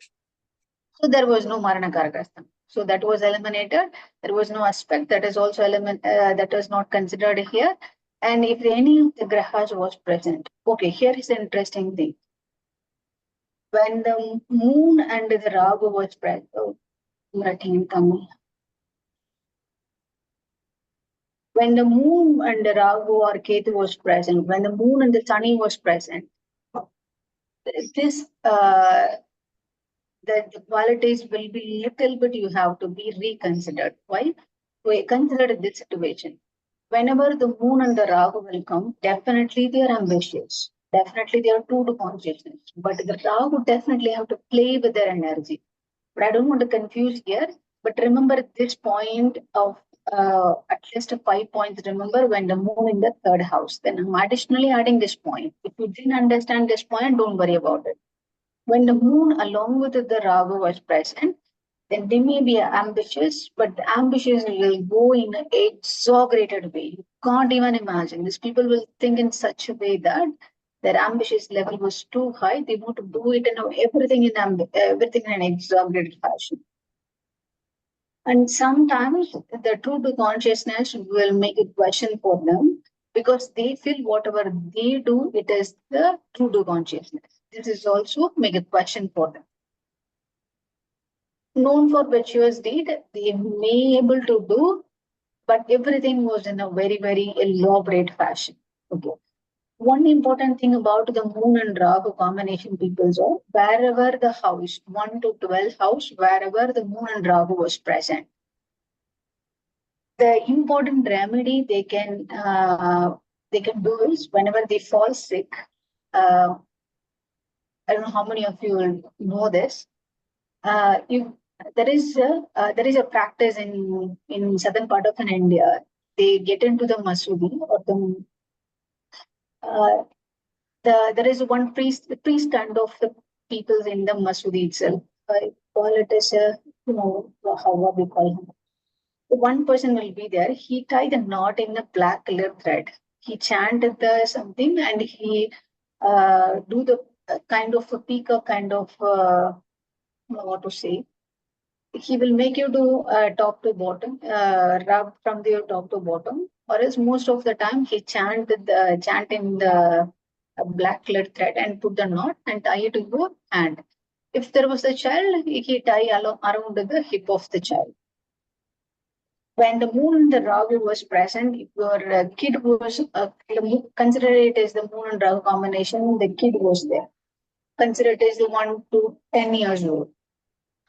So there was no Marana Karaka sthana. So that was eliminated. There was no aspect that is also that is not considered here. And if any of the grahas was present, okay, here is the interesting thing. When the moon and the Rahu was present, when the moon and the Rahu or Ketu was present, when the moon and the Sunny was present, this the qualities will be little bit you have to be reconsidered. Why? We consider this situation. Whenever the moon and the Rahu will come, definitely they are ambitious. Definitely they are true to consciousness. But the Rahu definitely have to play with their energy. But I don't want to confuse here. But remember this point of at least 5 points. Remember, when the moon in the third house, then I'm additionally adding this point. If you didn't understand this point, don't worry about it. When the moon along with the Rahu was present, then they may be ambitious, but the ambitious will go in an exaggerated way. You can't even imagine. These people will think in such a way that their ambitious level was too high. They want to do it and everything in an exaggerated fashion. And sometimes the true to consciousness will make a question for them because they feel whatever they do, it is the true to consciousness. This is also make a question for them. Known for virtuous deed, they may able to do, but everything was in a very, very elaborate fashion. Okay. One important thing about the moon and Rahu combination peoples are wherever the house, 1 to 12 house, wherever the moon and Rahu was present. The important remedy they can do is whenever they fall sick. I don't know how many of you will know this. There is a practice in southern part of India. They get into the masudi or there is one priest kind of the people in the masudi itself. I call it as how we call him. One person will be there. He tied a knot in a black color thread. He chanted the something and he do the kind of a peacock kind of what to say. He will make you do top to bottom, rub from the top to bottom, or else most of the time he chant in the black colored thread and put the knot and tie it to your hand. If there was a child, he tie around the hip of the child. When the moon and the Rahu was present, if your kid was, consider it as the moon and Rahu combination, the kid was there. Consider it as the 1 to 10 years old.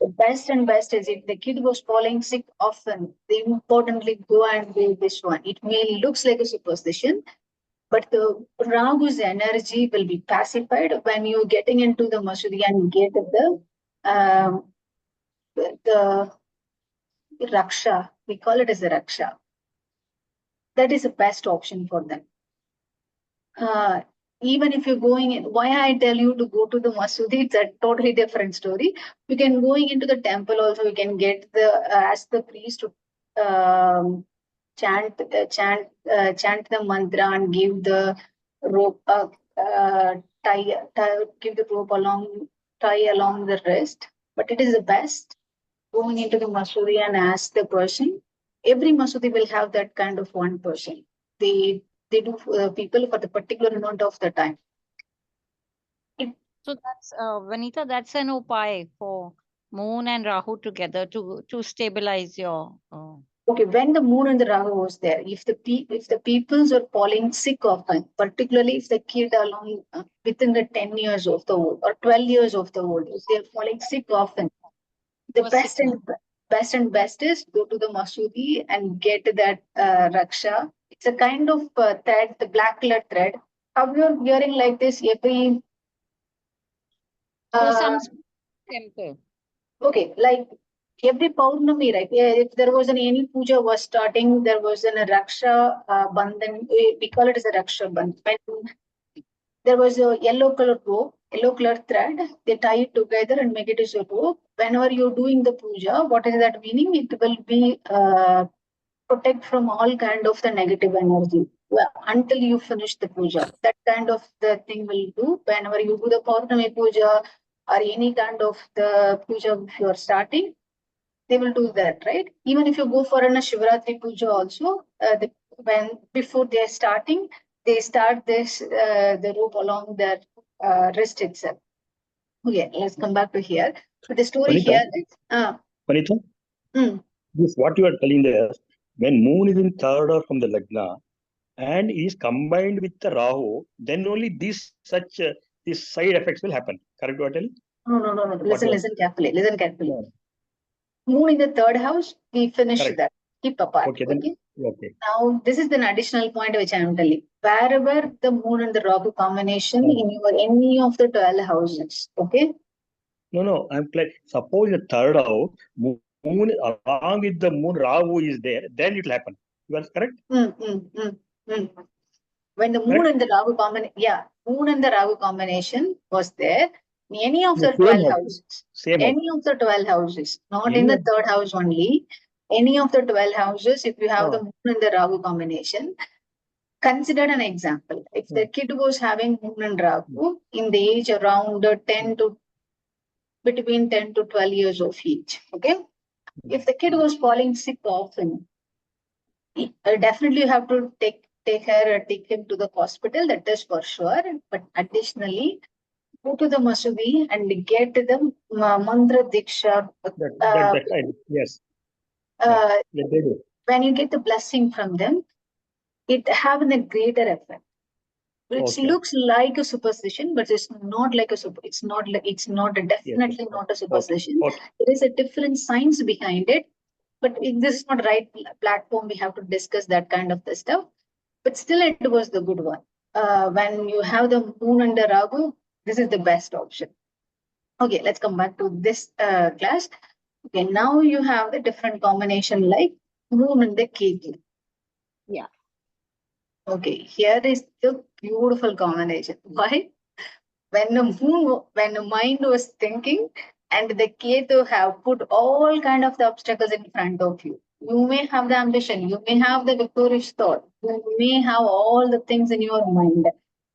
The best and best is if the kid was falling sick often, they importantly go and do this one. It may looks like a superstition, but the Rahu's energy will be pacified when you're getting into the masudi and get the Raksha. We call it as a Raksha. That is the best option for them. Even if you're going in, why I tell you to go to the masudi, it's a totally different story. You can going into the temple also. You can get ask the priest to chant the mantra and give the rope, give the rope tie along the wrist. But it is the best going into the masudi and ask the person. Every masudi will have that kind of one person. They do people for the particular amount of the time. So that's Vanita, that's an upay for moon and Rahu together to stabilize your. Okay, when the moon and the Rahu was there, if the peoples are falling sick often, particularly if the kid along within the 10 years of the old or 12 years of the old, if they're falling sick often, the best is go to the masudi and get that raksha. It's a kind of thread, the black color thread. How you're hearing like this every Some temple. okay, like every Paurnami, right? If there was any puja was starting, there was a Raksha Bandhan. We call it as a Raksha Bandhan. When there was a yellow color rope, yellow color thread, they tie it together and make it as a rope. Whenever you're doing the puja, what is that meaning? It will be protect from all kind of the negative energy until you finish the puja. That kind of the thing will do whenever you do the Paurnami puja or any kind of the puja if you are starting, they will do that, right? Even if you go for a Shivaratri puja also, when before they are starting, they start this the rope along their wrist itself. Okay, let's come back to here. So the story Vanita? here is Vanita, this what you are telling us, when moon is in third or from the lagna and is combined with the Rahu, then only these side effects will happen. Correct what I tell? No. Listen carefully. Listen carefully. Yeah. Moon in the third house, we finished that. Keep apart. Okay. Okay. Now, this is an additional point which I am telling. Wherever the moon and the Rahu combination in any of the 12 houses, okay? No. I'm like, suppose the third house, moon moon, along with the moon, Rahu is there, then it will happen. You are correct? When the moon and the Rahu combination, moon and the Rahu combination was there, any of the 12 houses, any of the 12 houses, not in the third house only, any of the 12 houses, if you have the moon and the Rahu combination, consider an example. If the kid was having moon and Rahu in the age around between 10 to 12 years of age, okay? If the kid was falling sick often, definitely you have to take him to the hospital, that is for sure. But additionally, go to the Masudi and get the mantra diksha. Yes. When you get the blessing from them, it having a greater effect. It looks like a superstition, but it's not like a it's not definitely not a superstition. There is a different science behind it, but this is not right platform. We have to discuss that kind of the stuff. But still, it was the good one. When you have the moon and the Rahu, this is the best option. Okay, let's come back to this class. Okay, now you have the different combination like moon and the Ketu. Yeah. Okay, here is the beautiful combination. Why? When the mind was thinking and the Ketu have put all kind of the obstacles in front of you. You may have the ambition, you may have the victorious thought, you may have all the things in your mind.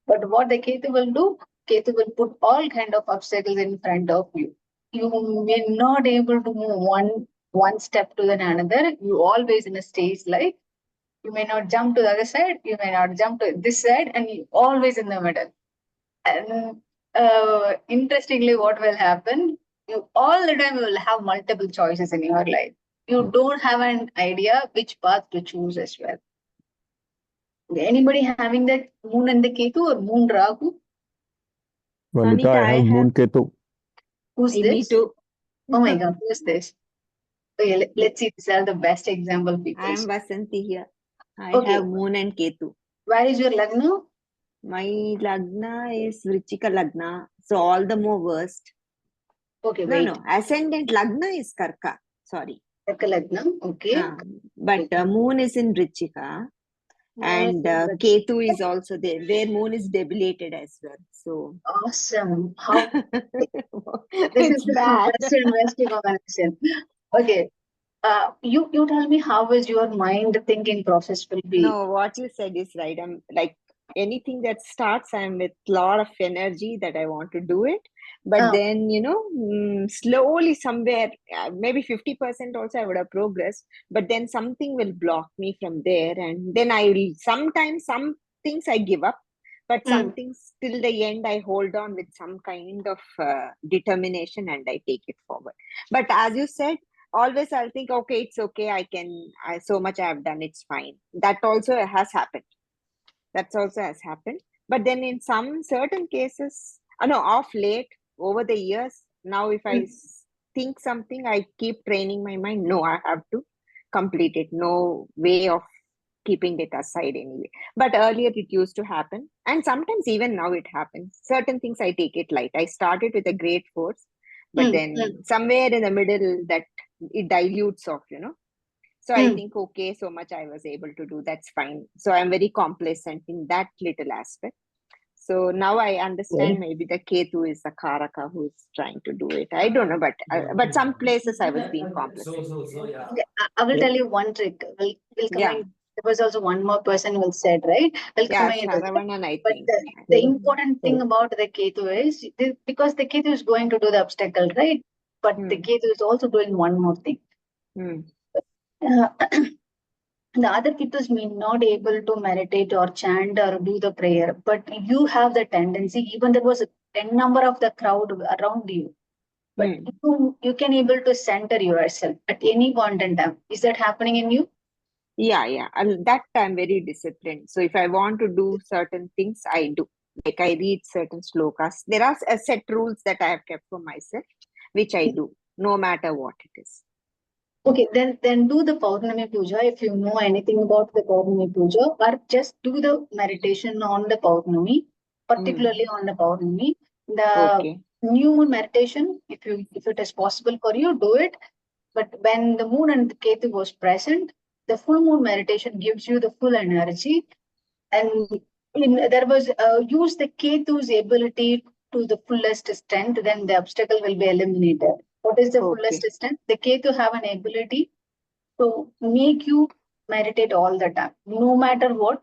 But what the Ketu will do, Ketu will put all kind of obstacles in front of you. You may not able to move one step to another. You always in a stage like you may not jump to the other side, you may not jump to this side, and you always in the middle. And interestingly, what will happen? You all the time you will have multiple choices in your life. You don't have an idea which path to choose as well. Anybody having that moon and the Ketu or moon Rahu? Vanita, I have moon Ketu. Who's this? Me too. Oh my God, who's this? Okay, let's see. These are the best example people. I am Vasanti here. I Okay. have moon and Ketu. Where is your Lagna? My Lagna is Vrichika Lagna, so all the more worst. Okay, wait. No, ascendant Lagna is Karka. Sorry. Karka Lagna, okay. But moon is in Vrichika. And Ketu is also there, where moon is debilitated as well. So awesome. How this is bad. Best investing combination. Okay. You tell me how is your mind thinking process will be? No, what you said is right. I'm like anything that starts, I'm with a lot of energy that I want to do it. But then, slowly somewhere, maybe 50% also I would have progressed. But then something will block me from there. And then I will, sometimes some things I give up. But some things till the end, I hold on with some kind of determination and I take it forward. But as you said, always I'll think, okay, it's okay. So much I have done, it's fine. That also has happened. But then in some certain cases, of late, over the years, now if I think something, I keep training my mind. No, I have to complete it. No way of keeping it aside anyway. But earlier it used to happen. And sometimes even now it happens. Certain things I take it light. I started with a great force. But then somewhere in the middle that it dilutes off, So I think, okay, so much I was able to do, that's fine. So I'm very complacent in that little aspect. So now I understand maybe the Ketu is the Karaka who is trying to do it. I don't know, but some places I was being complacent. Okay, I will tell you one trick. We'll come there was also one more person who said, right? Saravanan, I but think. the important thing about the Ketu is, because the Ketu is going to do the obstacle, right? But the Ketu is also doing one more thing. The other people may not able to meditate or chant or do the prayer, but you have the tendency, even there was a 10 number of the crowd around you, but you can able to center yourself at any point in time. Is that happening in you? Yeah. That I'm very disciplined. So if I want to do certain things, I do. Like I read certain slokas. There are set rules that I have kept for myself, which I do, no matter what it is. Okay, then do the Paurnami Puja if you know anything about the Paurnami Puja, or just do the meditation on the Paurnami, particularly on the Paurnami. The new moon meditation, if it is possible for you, do it. But when the moon and the Ketu was present, the full moon meditation gives you the full energy. And there was use the Ketu's ability to the fullest extent, then the obstacle will be eliminated. What is the fullest extent? The Ketu have an ability to make you meditate all the time, no matter what.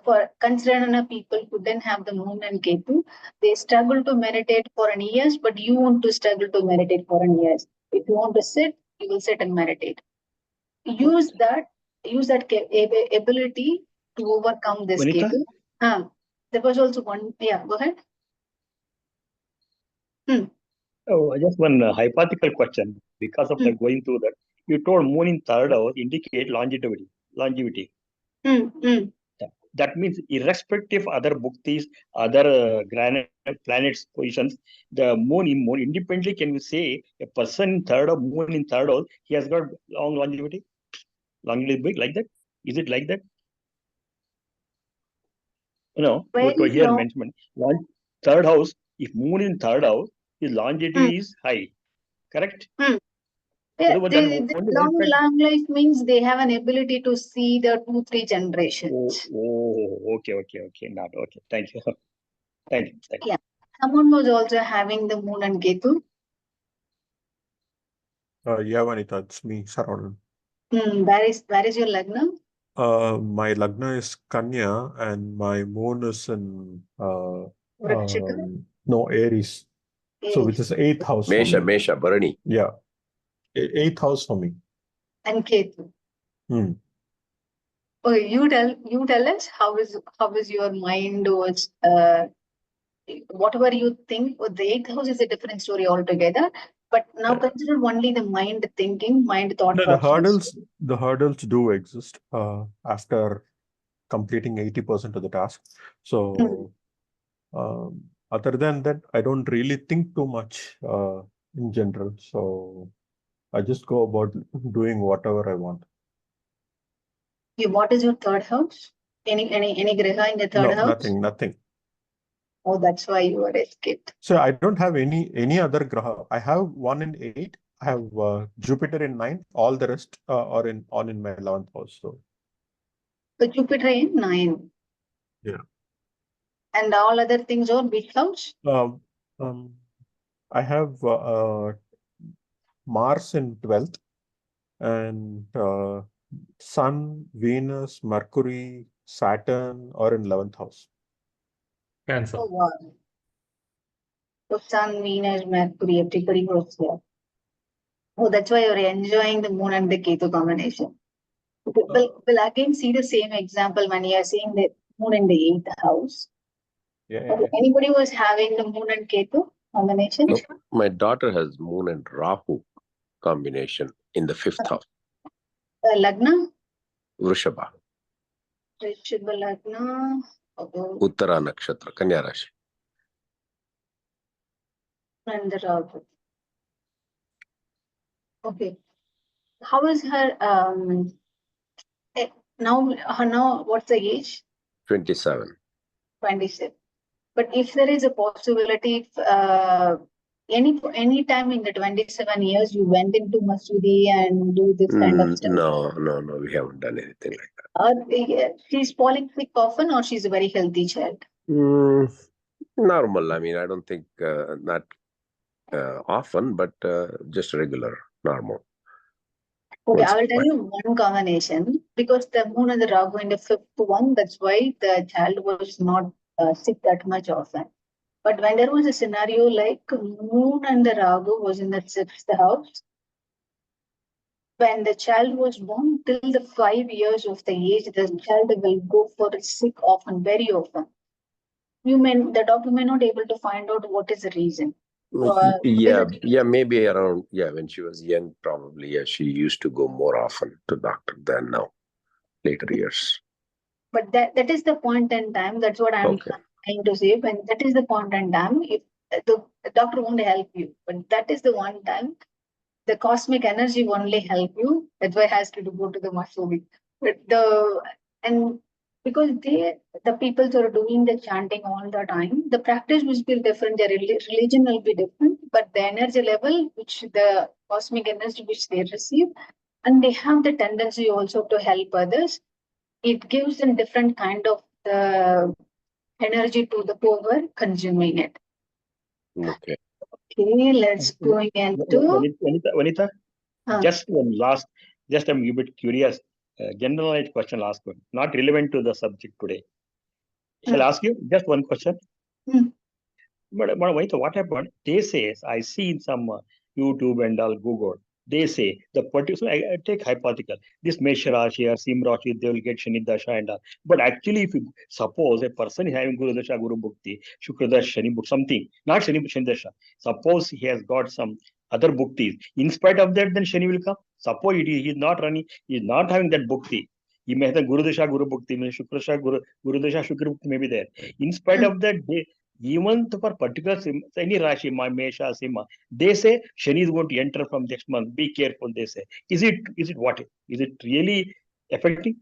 For consider people who didn't have the moon and Ketu, they struggle to meditate for an years, but you want to struggle to meditate for an years. If you want to sit, you will sit and meditate. Use that ability to overcome this Vanita? Ketu. There was also one. Yeah, go ahead. Oh, just one hypothetical question. Because of that, going through that, you told moon in third house indicate longevity. That means irrespective of other bhuktis, other planets positions, the moon independently, can we say a person in third house, moon in third house, he has got longevity? Longevity big like that? Is it like that? What here mentioned, third house, if moon in third house, his longevity is high, correct? Yeah, long life means they have an ability to see the 2-3 generations. Okay. Not okay. Thank you. Thank you. Yeah. Someone was also having the moon and Ketu. Yeah, Vanita, it's me, Saran. Where is your Lagna? My Lagna is Kanya and my moon is in no, Aries. So which is 8th house. Mesha, Bharani. Yeah. 8th house for me. And Ketu. Okay, you tell us how is your mind was whatever you think. The 8th house is a different story altogether. But now consider only the mind thinking, mind thought process. The hurdles do exist after completing 80% of the task. So other than that, I don't really think too much in general. So I just go about doing whatever I want. What is your third house? Any graha in the third house? Nothing. Oh, that's why you are escaped. So I don't have any other graha. I have 1 in 8. I have Jupiter in 9. All the rest are in my 11th house. So Jupiter in 9. Yeah. And all other things are which house? I have Mars in 12th and Sun, Venus, Mercury, Saturn are in 11th house. Cancer. Oh, wow. So Sun, Venus, Mercury, everybody was there. Oh, that's why you're enjoying the moon and the Ketu combination. We'll again see the same example when you are seeing the moon in the 8th house. Yeah. Anybody was having the moon and Ketu combination? No, my daughter has moon and Rahu combination in the 5th house. Lagna? Vrishabha. Lagna. Uttara Nakshatra, Kanya Rashi. And the Rahu. Okay. How is her now what's the age? 27. 27. But if there is a possibility, any time in the 27 years you went into Masudi and do this kind of stuff? No, we haven't done anything like that. She's falling sick often, or she's a very healthy child? Normal. I mean, I don't think not often, but just regular, normal. Okay, I will tell you one combination, because the moon and the Rahu in the 5th one, that's why the child was not sick that much often. But when there was a scenario like moon and the Rahu was in the 6th house, when the child was born, till the 5 years of the age, the child will go for sick often, very often. The doctor may not able to find out what is the reason. Maybe around, when she was young, probably, she used to go more often to doctor than now, later years. But that is the point in time, that's what I'm trying to say. When that is the point in time, if the doctor won't help you, but that is the one time the cosmic energy only help you. That's why it has to go to the Masudi. But and because the people who are doing the chanting all the time, the practice will be different, their religion will be different, but the energy level, which the cosmic energy which they receive, and they have the tendency also to help others. It gives them different kind of energy to the whoever consuming it. Okay. Okay, let's go into Vanita, uh, just one last, just I'm a bit curious. Generalized question, last one, not relevant to the subject today. Shall I ask you just one question? Hmm. But Vanita, what happened? They say, I see in some YouTube and all Google, they say the particular, I take hypothetical, this Mesh Rashi or Sim Rashi, they will get Shani Dasha and all. But actually, if you suppose a person is having Guru Dasha, Guru Bhukti, Shukra Dasha, Shani Bhukti, something, not Shani Dasha, suppose he has got some other Bhuktis, in spite of that, then Shani will come. Suppose he is not running, he is not having that Bhukti. He may have the Guru Dasha, Guru Bhukti, Shukra Dasha, Guru Dasha, Shukra Bhukti may be there. In spite of that, even for particular any Rashi, Mesha, Sima, they say Shani is going to enter from next month. Be careful, they say. Is it what? Is it really affecting?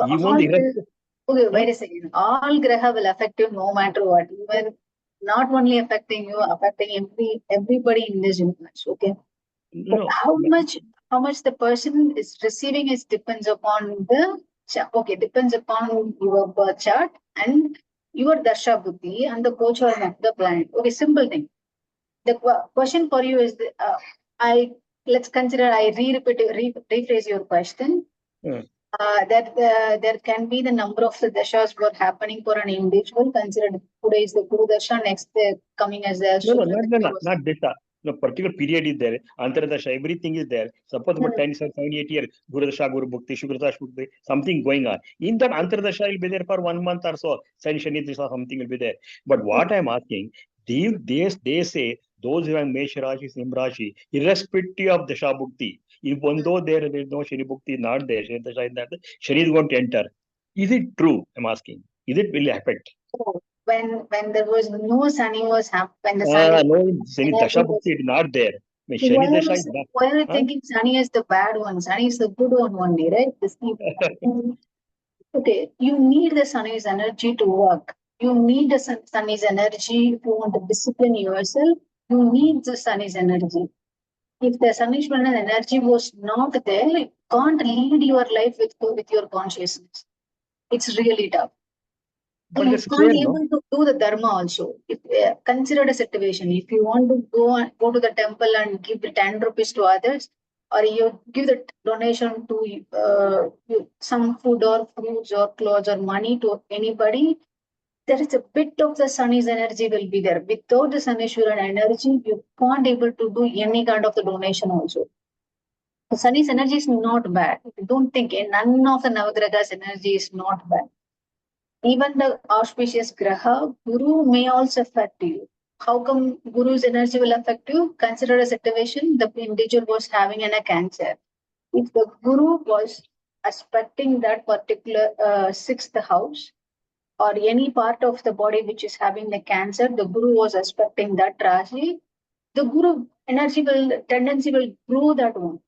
Even the okay, wait a second. All graha will affect you no matter what. Even not only affecting you, affecting everybody in this universe. Okay. But no, how much the person is receiving is depends upon the depends upon your birth chart and your dasha buddhi and the gochar of the planet. Okay, simple thing. The question for you is let's consider I rephrase your question. That there can be the number of the dashas were happening for an individual. Considered today is the Guru Dasha, next coming as the not Dasha. No particular period is there. Antardasha, everything is there. Suppose about 10, 7, 8 years, Guru Dasha, Guru Bhukti, Shukra Dasha, something going on. In that Antardasha will be there for 1 month or so. Shani Dasha, something will be there. But what I'm asking, they say those who have Mesh Rashi, Sim Rashi, irrespective of Dasha Bhukti, even though there is no Shani Bhukti not there, Shani Dasha is not there, Shani is going to enter. Is it true? I'm asking. Is it really affect? When there was no Shani was happening, when the Shani No, Shani Dasha Bhukti is not there. Shani Dasha is not. Why are you thinking Shani is the bad one? Shani is the good one only, right? Okay, you need the Shani's energy to work. You need the Shani's energy if you want to discipline yourself. You need the Shani's energy. If the Shani's energy was not there, you can't lead your life with your consciousness. It's really tough. But you that's can't fair, able no? to do the dharma also. If consider a situation, if you want to go to the temple and give the 10 rupees to others, or you give the donation to some food or fruits or clothes or money to anybody, there is a bit of the Shani's energy will be there. Without the Sanishwaran energy, you can't able to do any kind of the donation also. The Shani's energy is not bad. Don't think none of the Navagraha's energy is not bad. Even the auspicious graha, Guru may also affect you. How come Guru's energy will affect you? Consider a situation the individual was having a cancer. If the Guru was aspecting that particular sixth house or any part of the body which is having the cancer, the Guru was aspecting that Rashi, the Guru energy tendency will grow that one.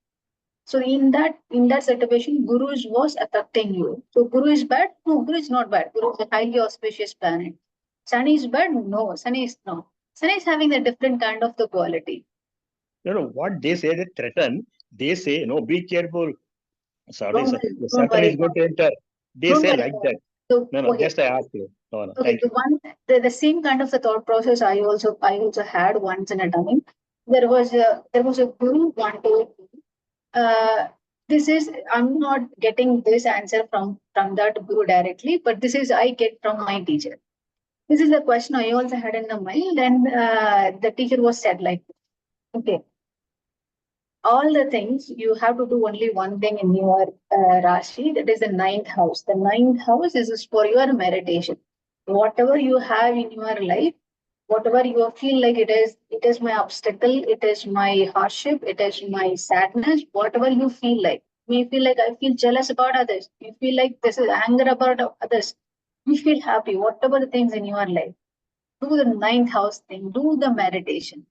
So in that situation, Guru was affecting you. So Guru is bad? No, Guru is not bad. Guru is a highly auspicious planet. Sunny is bad? No, Sunny is not. Sunny is having a different kind of the quality. No, what they say, they threaten. They say, no, be careful. Sorry, Don't Saturn is going to enter. They say like that. So, No, okay. just I asked you. No, Okay, thank you. The same kind of the thought process I also had once in a time. There was a guru one told me, this is I'm not getting this answer from that guru directly, but this is I get from my teacher. This is a question I also had in the mind, and the teacher was said like, okay, all the things you have to do only one thing in your Rashi, that is the ninth house. The ninth house is for your meditation. Whatever you have in your life, whatever you feel like it is my obstacle, it is my hardship, it is my sadness, whatever you feel like. You feel like I feel jealous about others. You feel like this is anger about others. You feel happy, whatever the things in your life. Do the ninth house thing, do the meditation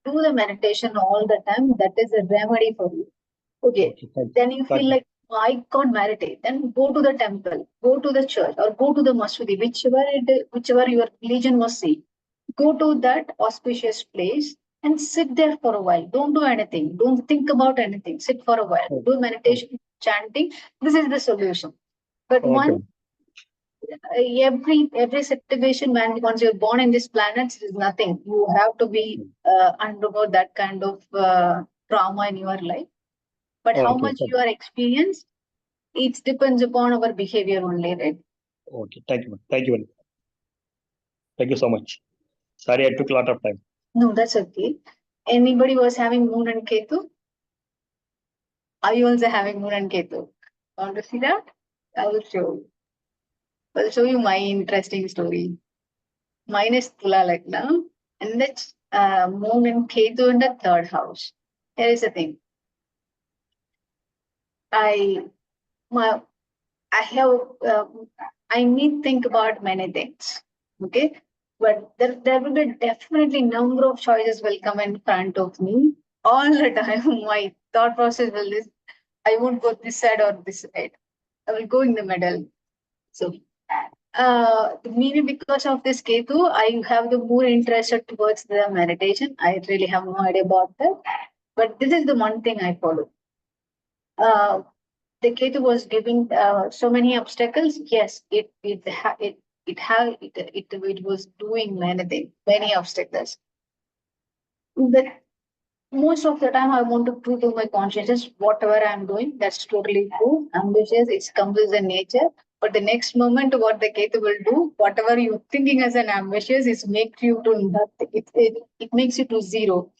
all the time. That is a remedy for you. Okay. Then you feel like I can't meditate, then go to the temple, go to the church, or go to the masjid, whichever your religion was saying. Go to that auspicious place and sit there for a while. Don't do anything. Don't think about anything. Sit for a while. Oh, Do meditation, chanting. This is the solution. But okay. every situation, when once you're born in this planet, it is nothing. You have to be undergo that kind of trauma in your life. But how Okay. much you are experienced, it depends upon our behavior only, right? Okay. Thank you. Thank you. Thank you so much. Sorry, I took a lot of time. No, that's okay. Anybody was having Moon and Ketu? Are you also having Moon and Ketu? Want to see that? I will show you. I'll show you my interesting story. Mine is Tula Lagna, and that's Moon and Ketu in the third house. Here is the thing. I need think about many things. Okay, but there will be definitely number of choices will come in front of me all the time. My thought process will this. I won't go this side or this side. I will go in the middle. So, maybe because of this Ketu, I have the more interested towards the meditation. I really have no idea about that. But this is the one thing I follow. The Ketu was giving so many obstacles. Yes, it was doing many obstacles. But most of the time, I want to prove to my consciousness whatever I'm doing, that's totally true. Ambitious, it comes as a nature. But the next moment, what the Ketu will do, whatever you're thinking as an ambitious, is make you to nothing. It makes you to zero.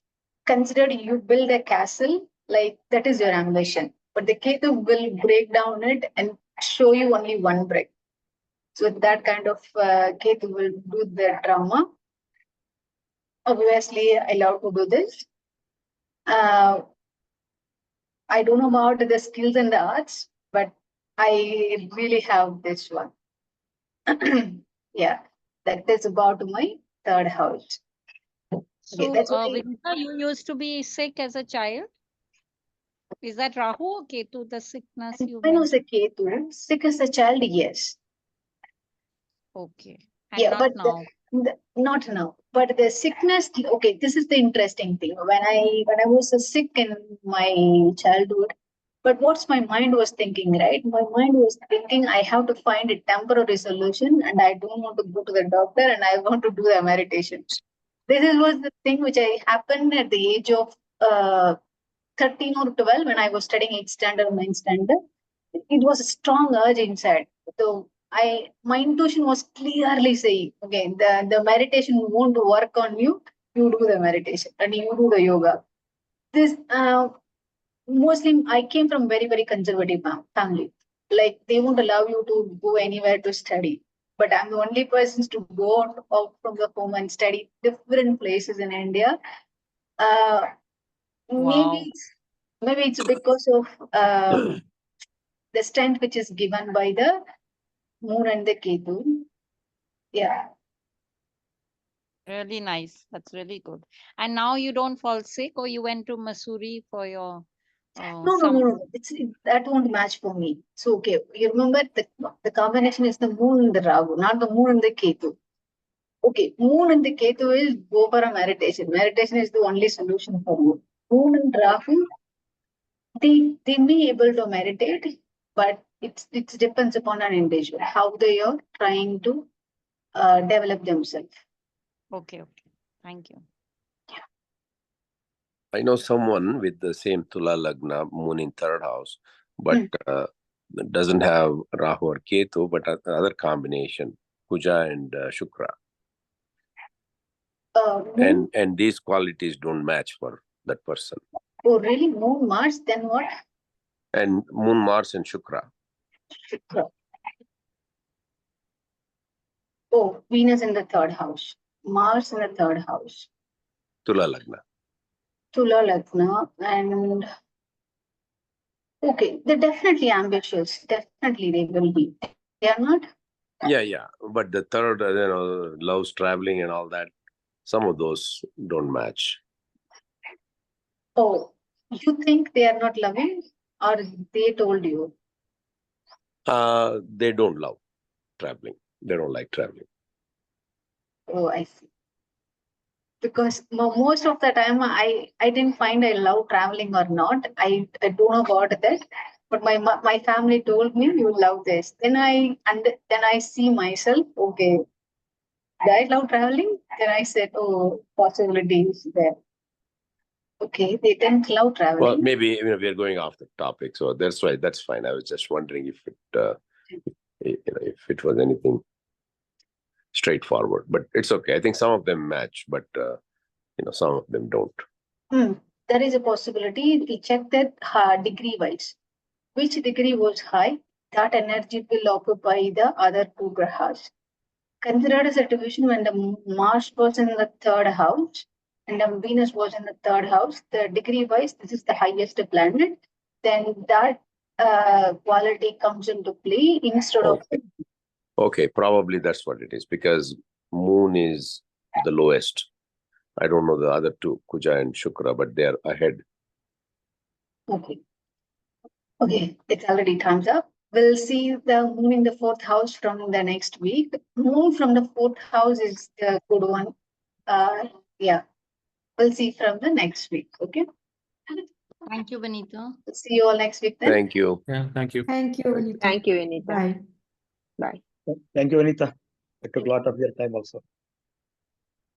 Consider you build a castle, like that is your ambition. But the Ketu will break down it and show you only one brick. So that kind of Ketu will do the drama. Obviously, I love to do this. I don't know about the skills and the arts, but I really have this one. Yeah, that is about my third house. So, that's why Vinita, you used to be sick as a child. Is that Rahu or Ketu, the sickness you when I was a mentioned? Ketu, sick as a child, yes. Okay. And Yeah, not but now. not now. But the sickness, okay, this is the interesting thing. When I was sick in my childhood, but what's my mind was thinking, right? My mind was thinking I have to find a temporary solution, and I don't want to go to the doctor, and I want to do the meditation. Was the thing which I happened at the age of 13 or 12 when I was studying 8th standard or 9th standard. It was a strong urge inside. So my intuition was clearly saying, okay, the meditation won't work on you. You do the meditation and you do the yoga. This mostly I came from very, very conservative family. Like they won't allow you to go anywhere to study. But I'm the only person to go out from the home and study different places in India. Uh, Wow. maybe it's because of the strength which is given by the Moon and the Ketu. Yeah. Really nice. That's really good. And now you don't fall sick, or you went to Missouri for your No. That won't match for me. So okay, you remember the combination is the Moon and the Rahu, not the Moon and the Ketu. Okay, Moon and the Ketu is go for a meditation. Meditation is the only solution for you. Moon and Rahu, they may able to meditate, but it depends upon an individual how they are trying to develop themselves. Okay. Thank you. I know someone with the same Tula Lagna, moon in third house, but doesn't have Rahu or Ketu, but other combination, Kuja and Shukra. And these qualities don't match for that person. Oh, really? Moon, Mars, then what? And Moon, Mars, and Shukra. Shukra. Oh, Venus in the third house. Mars in the third house. Tula Lagna. Tula Lagna. And okay, they're definitely ambitious. Definitely they will be. They are not? Yeah. But the third, loves traveling and all that. Some of those don't match. Oh, you think they are not loving, or they told you? They don't love traveling. They don't like traveling. Oh, I see. Because most of the time I didn't find I love traveling or not. I don't know about that. But my family told me you love this. Then I see myself, okay, do I love traveling? Then I said, oh, possibilities there. Okay, they didn't love traveling. Well, maybe we are going off the topic, so that's why that's fine. I was just wondering if if it was anything straightforward, but it's okay. I think some of them match, but some of them don't. There is a possibility. We check that degree wise. Which degree was high, that energy will occupy the other two grahas. Considered as a division when the Mars was in the third house and the Venus was in the third house, the degree wise, this is the highest planet, then that quality comes into play instead of. Okay, probably that's what it is, because Moon is the lowest. I don't know the other two, Kuja and Shukra, but they're ahead. Okay, it's already time's up. We'll see the Moon in the fourth house from the next week. Moon from the fourth house is the good one. Yeah, we'll see from the next week. Okay. Thank you, Vanita. See you all next week then. Thank you. Yeah, thank you. Thank you, Anita. Thank you, Anita. Bye. Bye. Thank you, Anita. I took a lot of your time also.